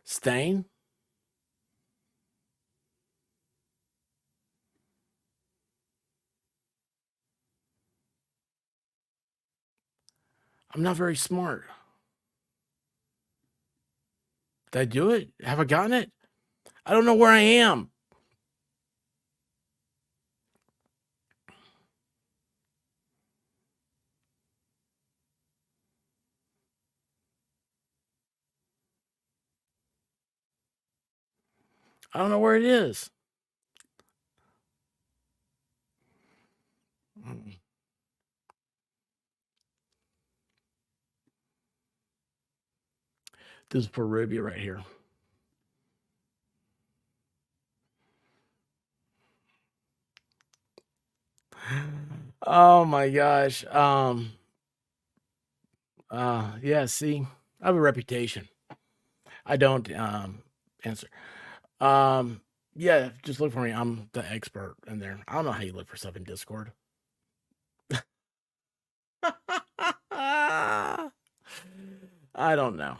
Stain? I'm not very smart. Did I do it? Have I gotten it? I don't know where I am. I don't know where it is. This is for Ruby right here. Oh my gosh. Yeah, see, I have a reputation. I don't answer. Yeah, just look for me. I'm the expert in there. I don't know how you look for stuff in Discord. I don't know.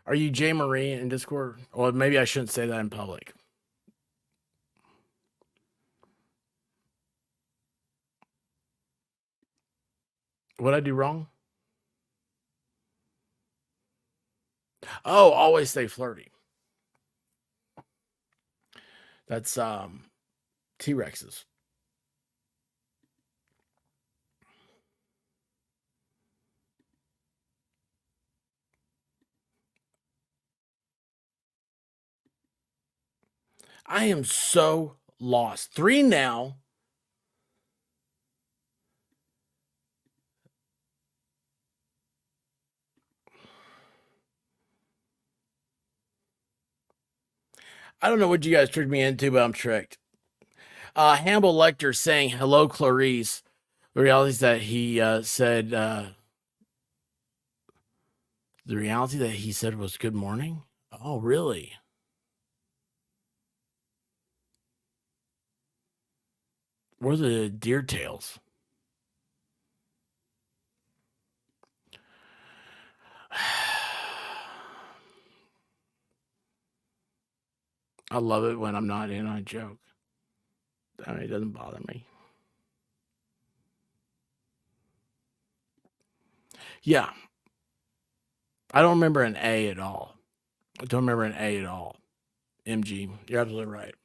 Are you J Marie in Discord? Or maybe I shouldn't say that in public. What I do wrong? Oh, always stay flirty. That's T-Rexes. I am so lost. 3 now. I don't know what you guys tricked me into, but I'm tricked. Hannibal Lecter saying, hello, Clarice. The reality is that he said, the reality that he said was good morning. Oh, really? Where are the deer tails? I love it when I'm not in on a joke. I mean, it doesn't bother me. Yeah. I don't remember an A at all. MG, you're absolutely right.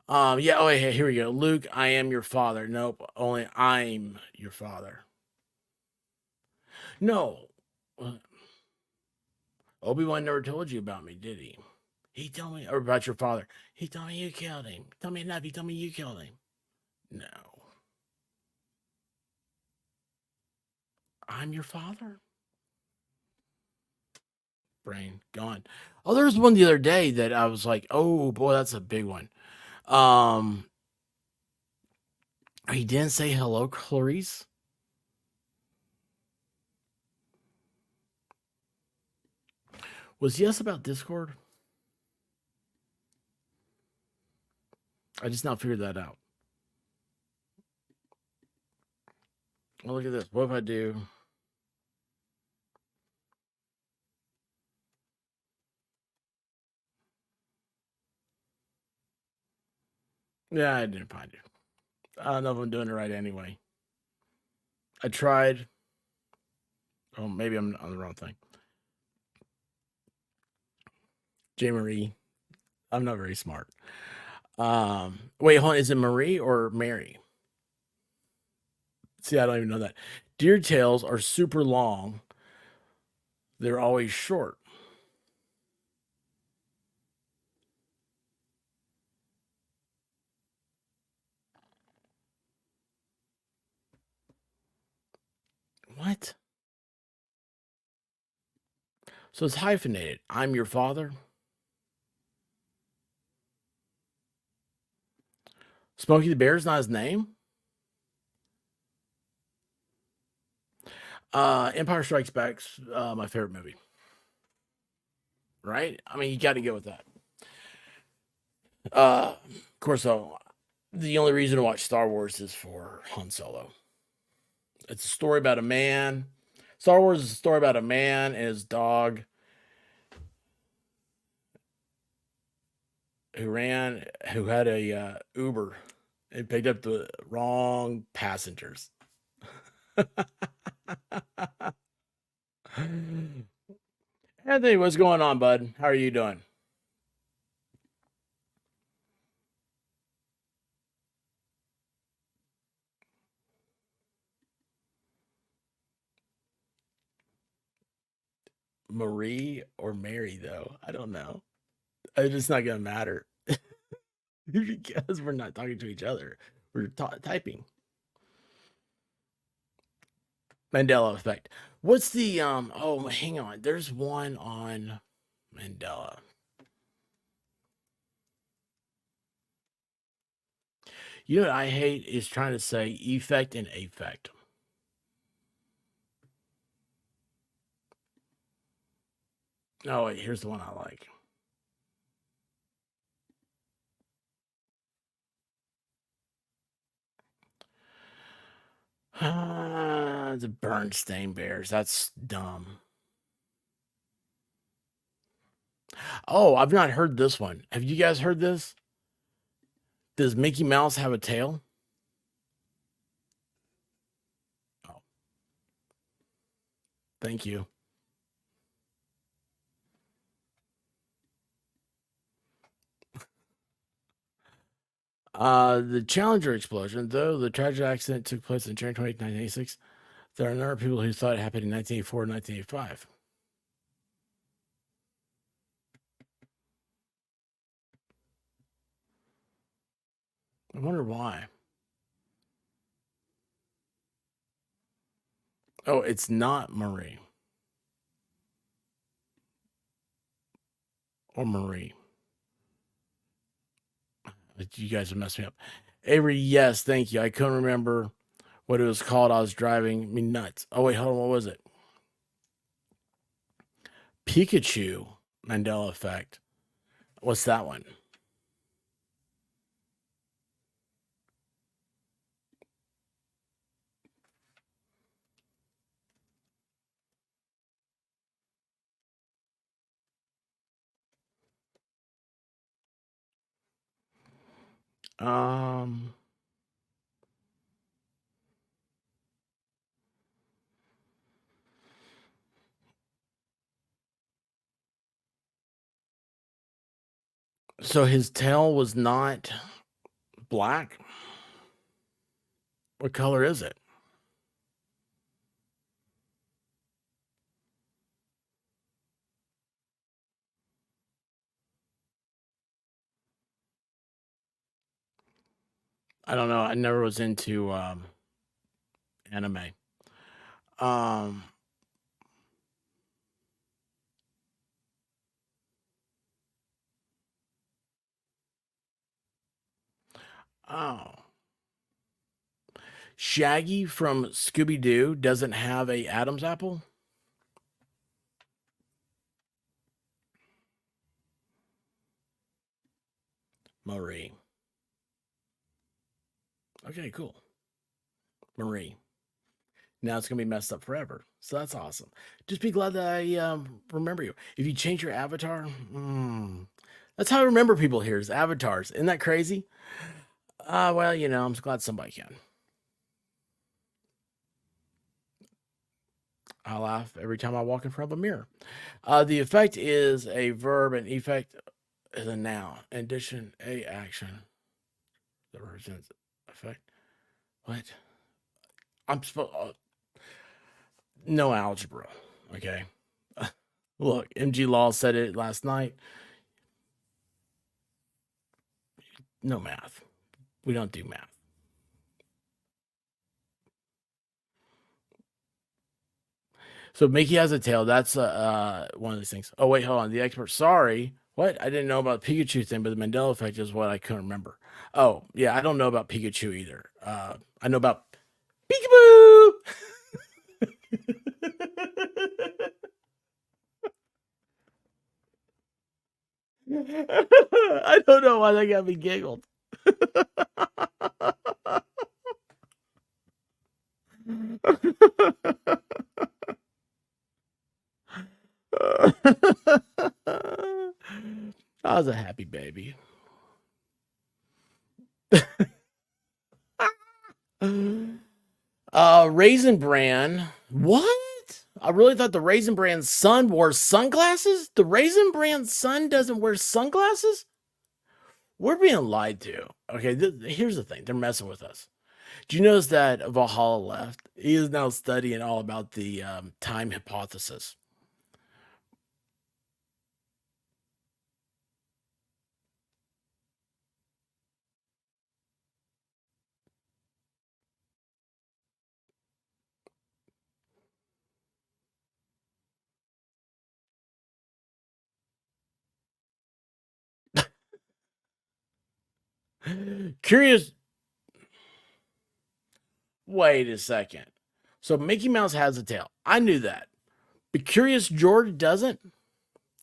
Yeah. Oh, hey, here we go. Luke, I am your father. Nope. Only I'm your father. No. Obi-Wan never told you about me, did he? He told me, or about your father. He told me you killed him. Tell me enough. He told me you killed him. No. I'm your father? Brain gone. Oh, there was one the other day that I was like, oh boy, that's a big one. He didn't say hello, Clarice. Was yes about Discord? I just now figured that out. Well, look at this. What if I do? Yeah, I didn't find it. I don't know if I'm doing it right anyway. I tried. Oh, maybe I'm on the wrong thing. J. Marie. I'm not very smart. Wait, hold on. Is it Marie or Mary? See, I don't even know that. Deer tails are super long. They're always short. What? So it's hyphenated. I'm your father. Smokey the Bear's not his name? Empire Strikes Back's my favorite movie. Right? I mean, you got to go with that. Of course, though, the only reason to watch Star Wars is for Han Solo. It's a story about a man. Star Wars is a story about a man and his dog who had a Uber and picked up the wrong passengers. Anthony, what's going on, bud? How are you doing? Marie or Mary, though? I don't know. It's just not going to matter because we're not talking to each other. We're typing. Mandela effect. What's the oh, hang on. There's one on Mandela. You know what I hate is trying to say effect and affect. Oh, wait, here's the one I like. The Bernstein Bears. That's dumb. Oh, I've not heard this one. Have you guys heard this? Does Mickey Mouse have a tail? Oh, thank you. The Challenger explosion, though the tragic accident took place on January 28, 1986, there are a number of people who thought it happened in 1984 and 1985. I wonder why. Oh, it's not Marie. Or Marie. You guys have messed me up. Avery, yes, thank you. I couldn't remember what it was called. I was driving me nuts. Oh, wait, hold on. What was it? Pikachu Mandela effect. What's that one? Um, so his tail was not black. What color is it? I don't know. I never was into anime. Um, oh. Shaggy from Scooby Doo doesn't have a Adam's apple? Marie. Okay, cool. Marie. Now it's gonna be messed up forever. So that's awesome. Just be glad that I remember you. If you change your avatar, that's how I remember people here is avatars. Isn't that crazy? Well, you know, I'm glad somebody can. I laugh every time I walk in front of a mirror. The effect is a verb, and effect is a noun. In addition, a action that represents effect. What? I'm supposed. No algebra. Okay. Look, MG Law said it last night. No math. We don't do math. So Mickey has a tail. That's one of these things. Oh wait, hold on. The expert. Sorry. What? I didn't know about the Pikachu thing, but the Mandela effect is what I couldn't remember. Oh yeah, I don't know about Pikachu either. I know about Peekaboo. I don't know why that got me giggled. I was a happy baby. Raisin Bran. What? I really thought the Raisin Bran's son wore sunglasses? The Raisin Bran's son doesn't wear sunglasses? We're being lied to. Okay, here's the thing. They're messing with us. Do you notice that Valhalla left? He is now studying all about the time hypothesis. Curious. Wait a second. So Mickey Mouse has a tail. I knew that. But Curious George doesn't?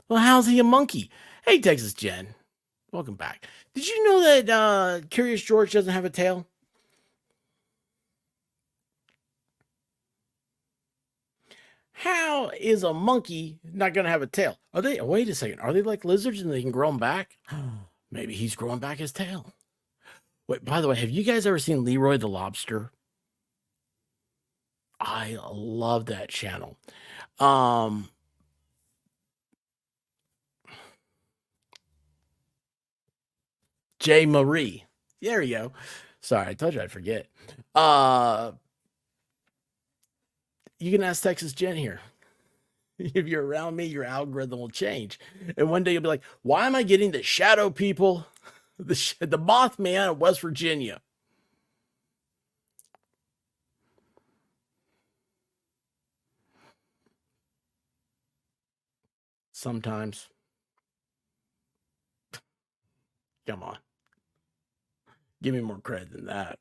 Well, how's he a monkey? Hey, Texas Jen. Welcome back. Did you know that Curious George doesn't have a tail? How is a monkey not going to have a tail? Are they? Wait a second. Are they like lizards and they can grow them back? Maybe he's growing back his tail. Wait, by the way, have you guys ever seen Leroy the Lobster? I love that channel. J. Marie. There you go. Sorry, I told you I'd forget. You can ask Texas Jen here. If you're around me, your algorithm will change. And one day you'll be like, why am I getting the shadow people, the Mothman of West Virginia? Sometimes. Come on. Give me more credit than that.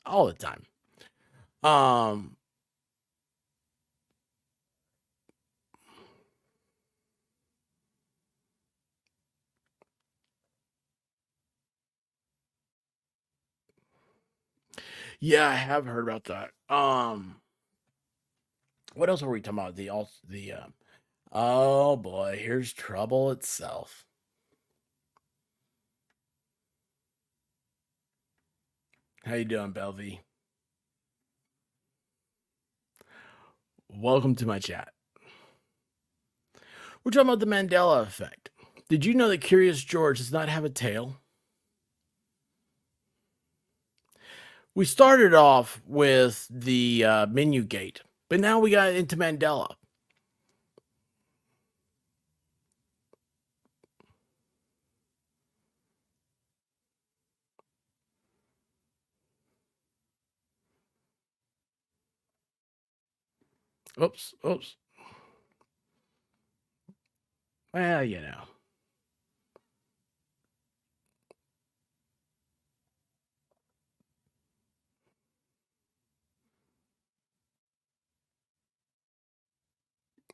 All the time. Yeah, I have heard about that. What else were we talking about? Oh boy, here's trouble itself. How you doing, Belvy? Welcome to my chat. We're talking about the Mandela effect. Did you know that Curious George does not have a tail? We started off with the MenuGate, but now we got into Mandela. Oops. Well, you know.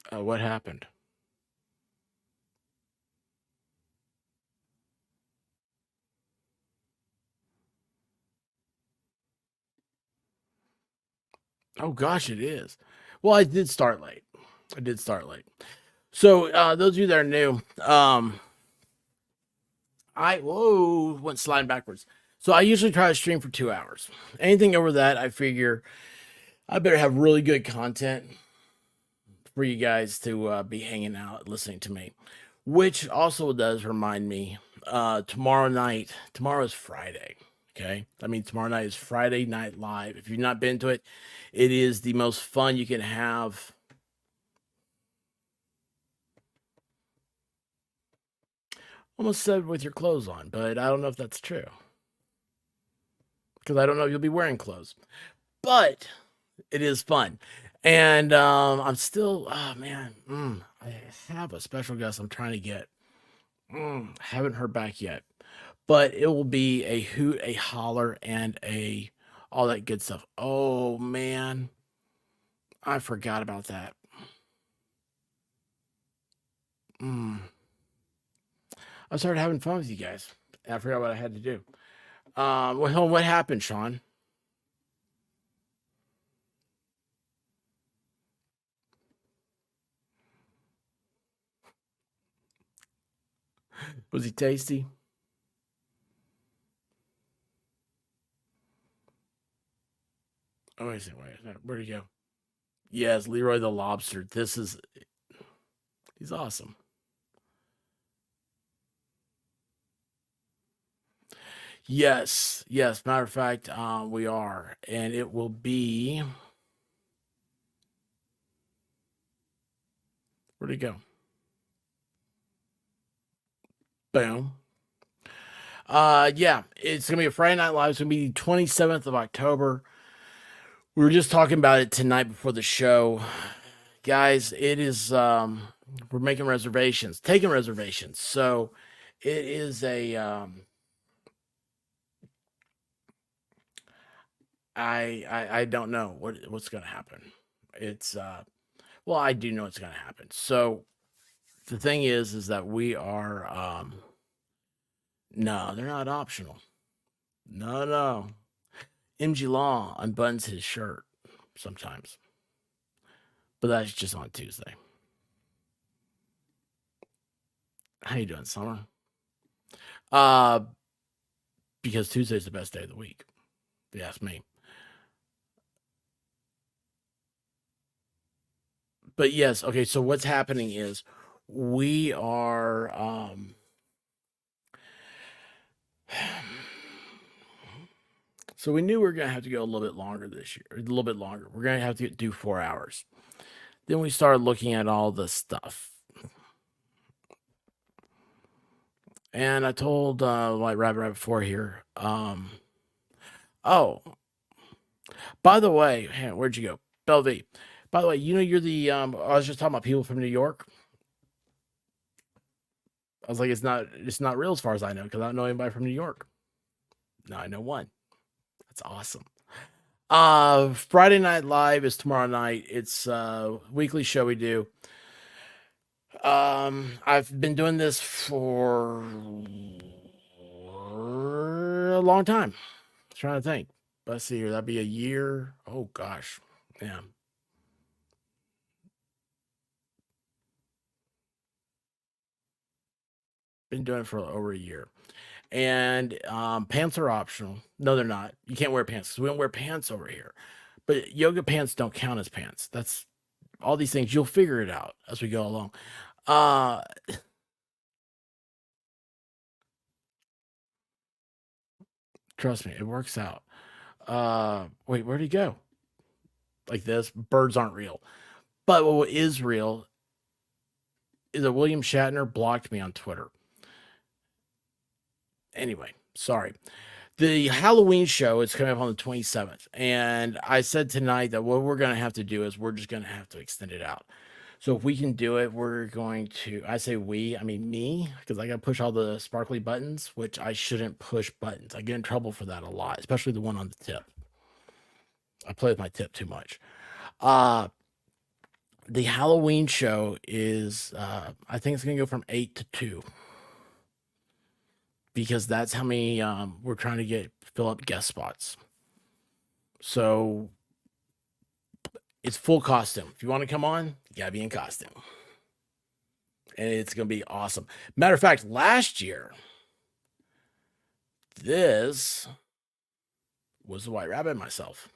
What happened? Oh gosh, it is. Well, I did start late. So those of you that are new, I went sliding backwards. So I usually try to stream for 2 hours. Anything over that, I figure I better have really good content for you guys to be hanging out, listening to me. Which also does remind me, tomorrow is Friday. Okay. I mean, tomorrow night is Friday Night Live. If you've not been to it, it is the most fun you can have. Almost said with your clothes on, but I don't know if that's true. Because I don't know if you'll be wearing clothes. But it is fun. And I'm still, oh man, I have a special guest I'm trying to get. Haven't heard back yet. But it will be a hoot, a holler, and all that good stuff. Oh man, I forgot about that. I started having fun with you guys. And I forgot what I had to do. Well, what happened, Sean? Was he tasty? Oh, wait a second. Where'd he go? Yes, Leroy the Lobster. He's awesome. Yes. Matter of fact, we are. And it will be. Where'd he go? Boom. Yeah, it's gonna be a Friday Night Live. It's gonna be the 27th of October. We were just talking about it tonight before the show. Guys, it is we're making reservations, taking reservations. So it is I don't know what's gonna happen. It's well, I do know what's gonna happen. So the thing is that we are no, they're not optional. No. MG Law unbuttons his shirt sometimes. But that's just on Tuesday. How you doing, Summer? Because Tuesday's the best day of the week, if you ask me. But yes, okay, so what's happening is we are so we knew we were gonna have to go a little bit longer this year, a little bit longer. We're gonna have to do 4 hours. Then we started looking at all the stuff. And I told White Rabbit right before here. Oh, by the way, where'd you go? Belvy. By the way, you're the I was just talking about people from New York. I was like, it's not real as far as I know, because I don't know anybody from New York. Now I know one. That's awesome. Friday Night Live is tomorrow night. It's a weekly show we do. I've been doing this for a long time. I'm trying to think. Let's see here. That'd be a year. Oh gosh. Yeah. Been doing it for over a year. And pants are optional. No, they're not. You can't wear pants because we don't wear pants over here. But yoga pants don't count as pants. That's all these things. You'll figure it out as we go along. Trust me, it works out. Wait, where'd he go? Like this? Birds aren't real. But what is real is that William Shatner blocked me on Twitter. Anyway, sorry. The Halloween show is coming up on the 27th. And I said tonight that what we're going to have to do is we're just going to have to extend it out. So if we can do it, we're going to, I say we, I mean me, because I got to push all the sparkly buttons, which I shouldn't push buttons. I get in trouble for that a lot, especially the one on the tip. I play with my tip too much. The Halloween show is, I think it's going to go from 8 to 2. Because that's how many we're trying to fill up guest spots. So It's full costume. If you want to come on, you gotta be in costume. And it's gonna be awesome. Matter of fact, last year, this was the White Rabbit and myself.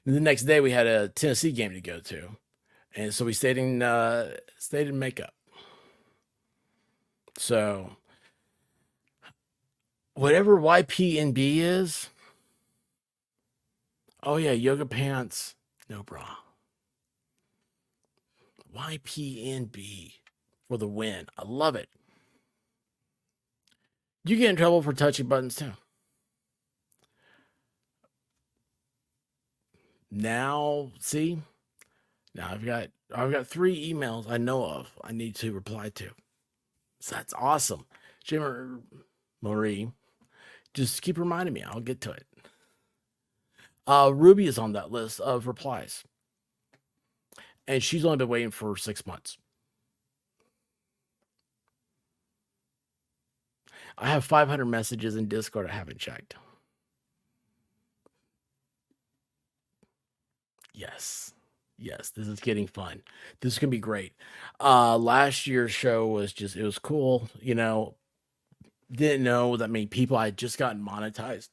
And the next day we had a Tennessee game to go to. And so we stayed in makeup. So whatever YPNB is, oh yeah, yoga pants, no bra. YPNB for the win. I love it. You get in trouble for touching buttons too. Now, see? Now I've got 3 emails I know of I need to reply to. So that's awesome. Jim Marie, just keep reminding me. I'll get to it. Ruby is on that list of replies. And she's only been waiting for 6 months. I have 500 messages in Discord I haven't checked. Yes. Yes, this is getting fun. This is going to be great. Last year's show was it was cool. You know, didn't know that many people. I had just gotten monetized.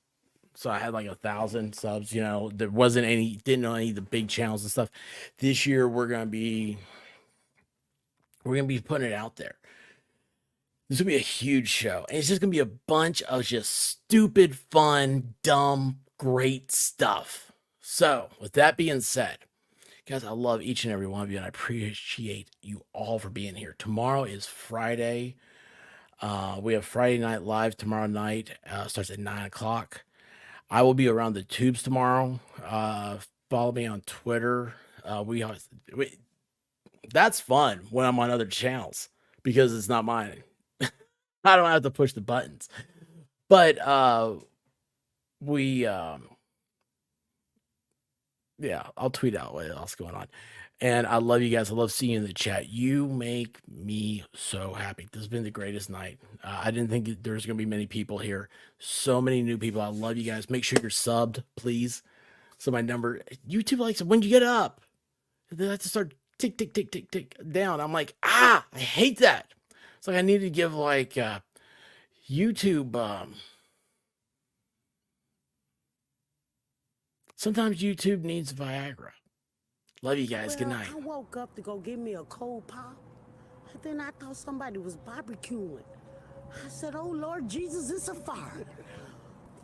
So I had like 1,000 subs, you know, there wasn't didn't know any of the big channels and stuff. This year we're going to be putting it out there. This will be a huge show. And it's just going to be a bunch of just stupid, fun, dumb, great stuff. So with that being said, guys, I love each and every one of you, and I appreciate you all for being here. Tomorrow is Friday. We have Friday Night Live tomorrow night. Starts at 9 o'clock. I will be around the tubes tomorrow. Follow me on Twitter. That's fun when I'm on other channels because it's not mine. I don't have to push the buttons. But yeah, I'll tweet out what else is going on. And I love you guys. I love seeing you in the chat. You make me so happy. This has been the greatest night. I didn't think there's going to be many people here. So many new people. I love you guys. Make sure you're subbed, please. So my number, YouTube likes it. When you get up, they have to start tick, tick, tick, tick, tick down. I'm like, I hate that. It's like I need to give like YouTube. Sometimes YouTube needs Viagra. Love you guys. Good night. I woke up to go get me a cold pop, and then I thought somebody was barbecuing. I said, oh, Lord Jesus, it's a fire.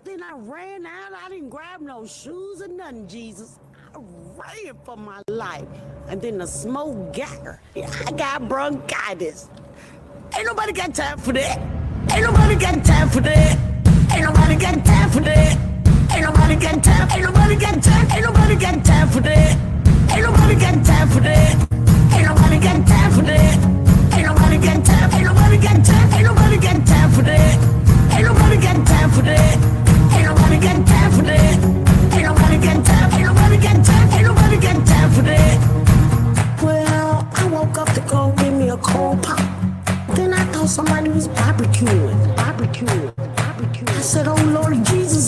Then I ran out. I didn't grab no shoes or nothing, Jesus. I ran for my life. And then the smoke got her. I got bronchitis. Ain't nobody got time for that. Ain't nobody got time for that. Ain't nobody got time for that. Ain't nobody got time. Ain't nobody got time. Ain't nobody got time for that. Ain't nobody got time for that. Ain't nobody got time for that. Ain't nobody got time. Ain't nobody got time. Ain't nobody got time for that. Ain't nobody got time for that. Ain't nobody got time for that. Ain't nobody got time. Ain't nobody got time. Ain't nobody got time for that. Well, I woke up to go get me a cold pop. Then I thought somebody was barbecuing. I said, oh Lord Jesus.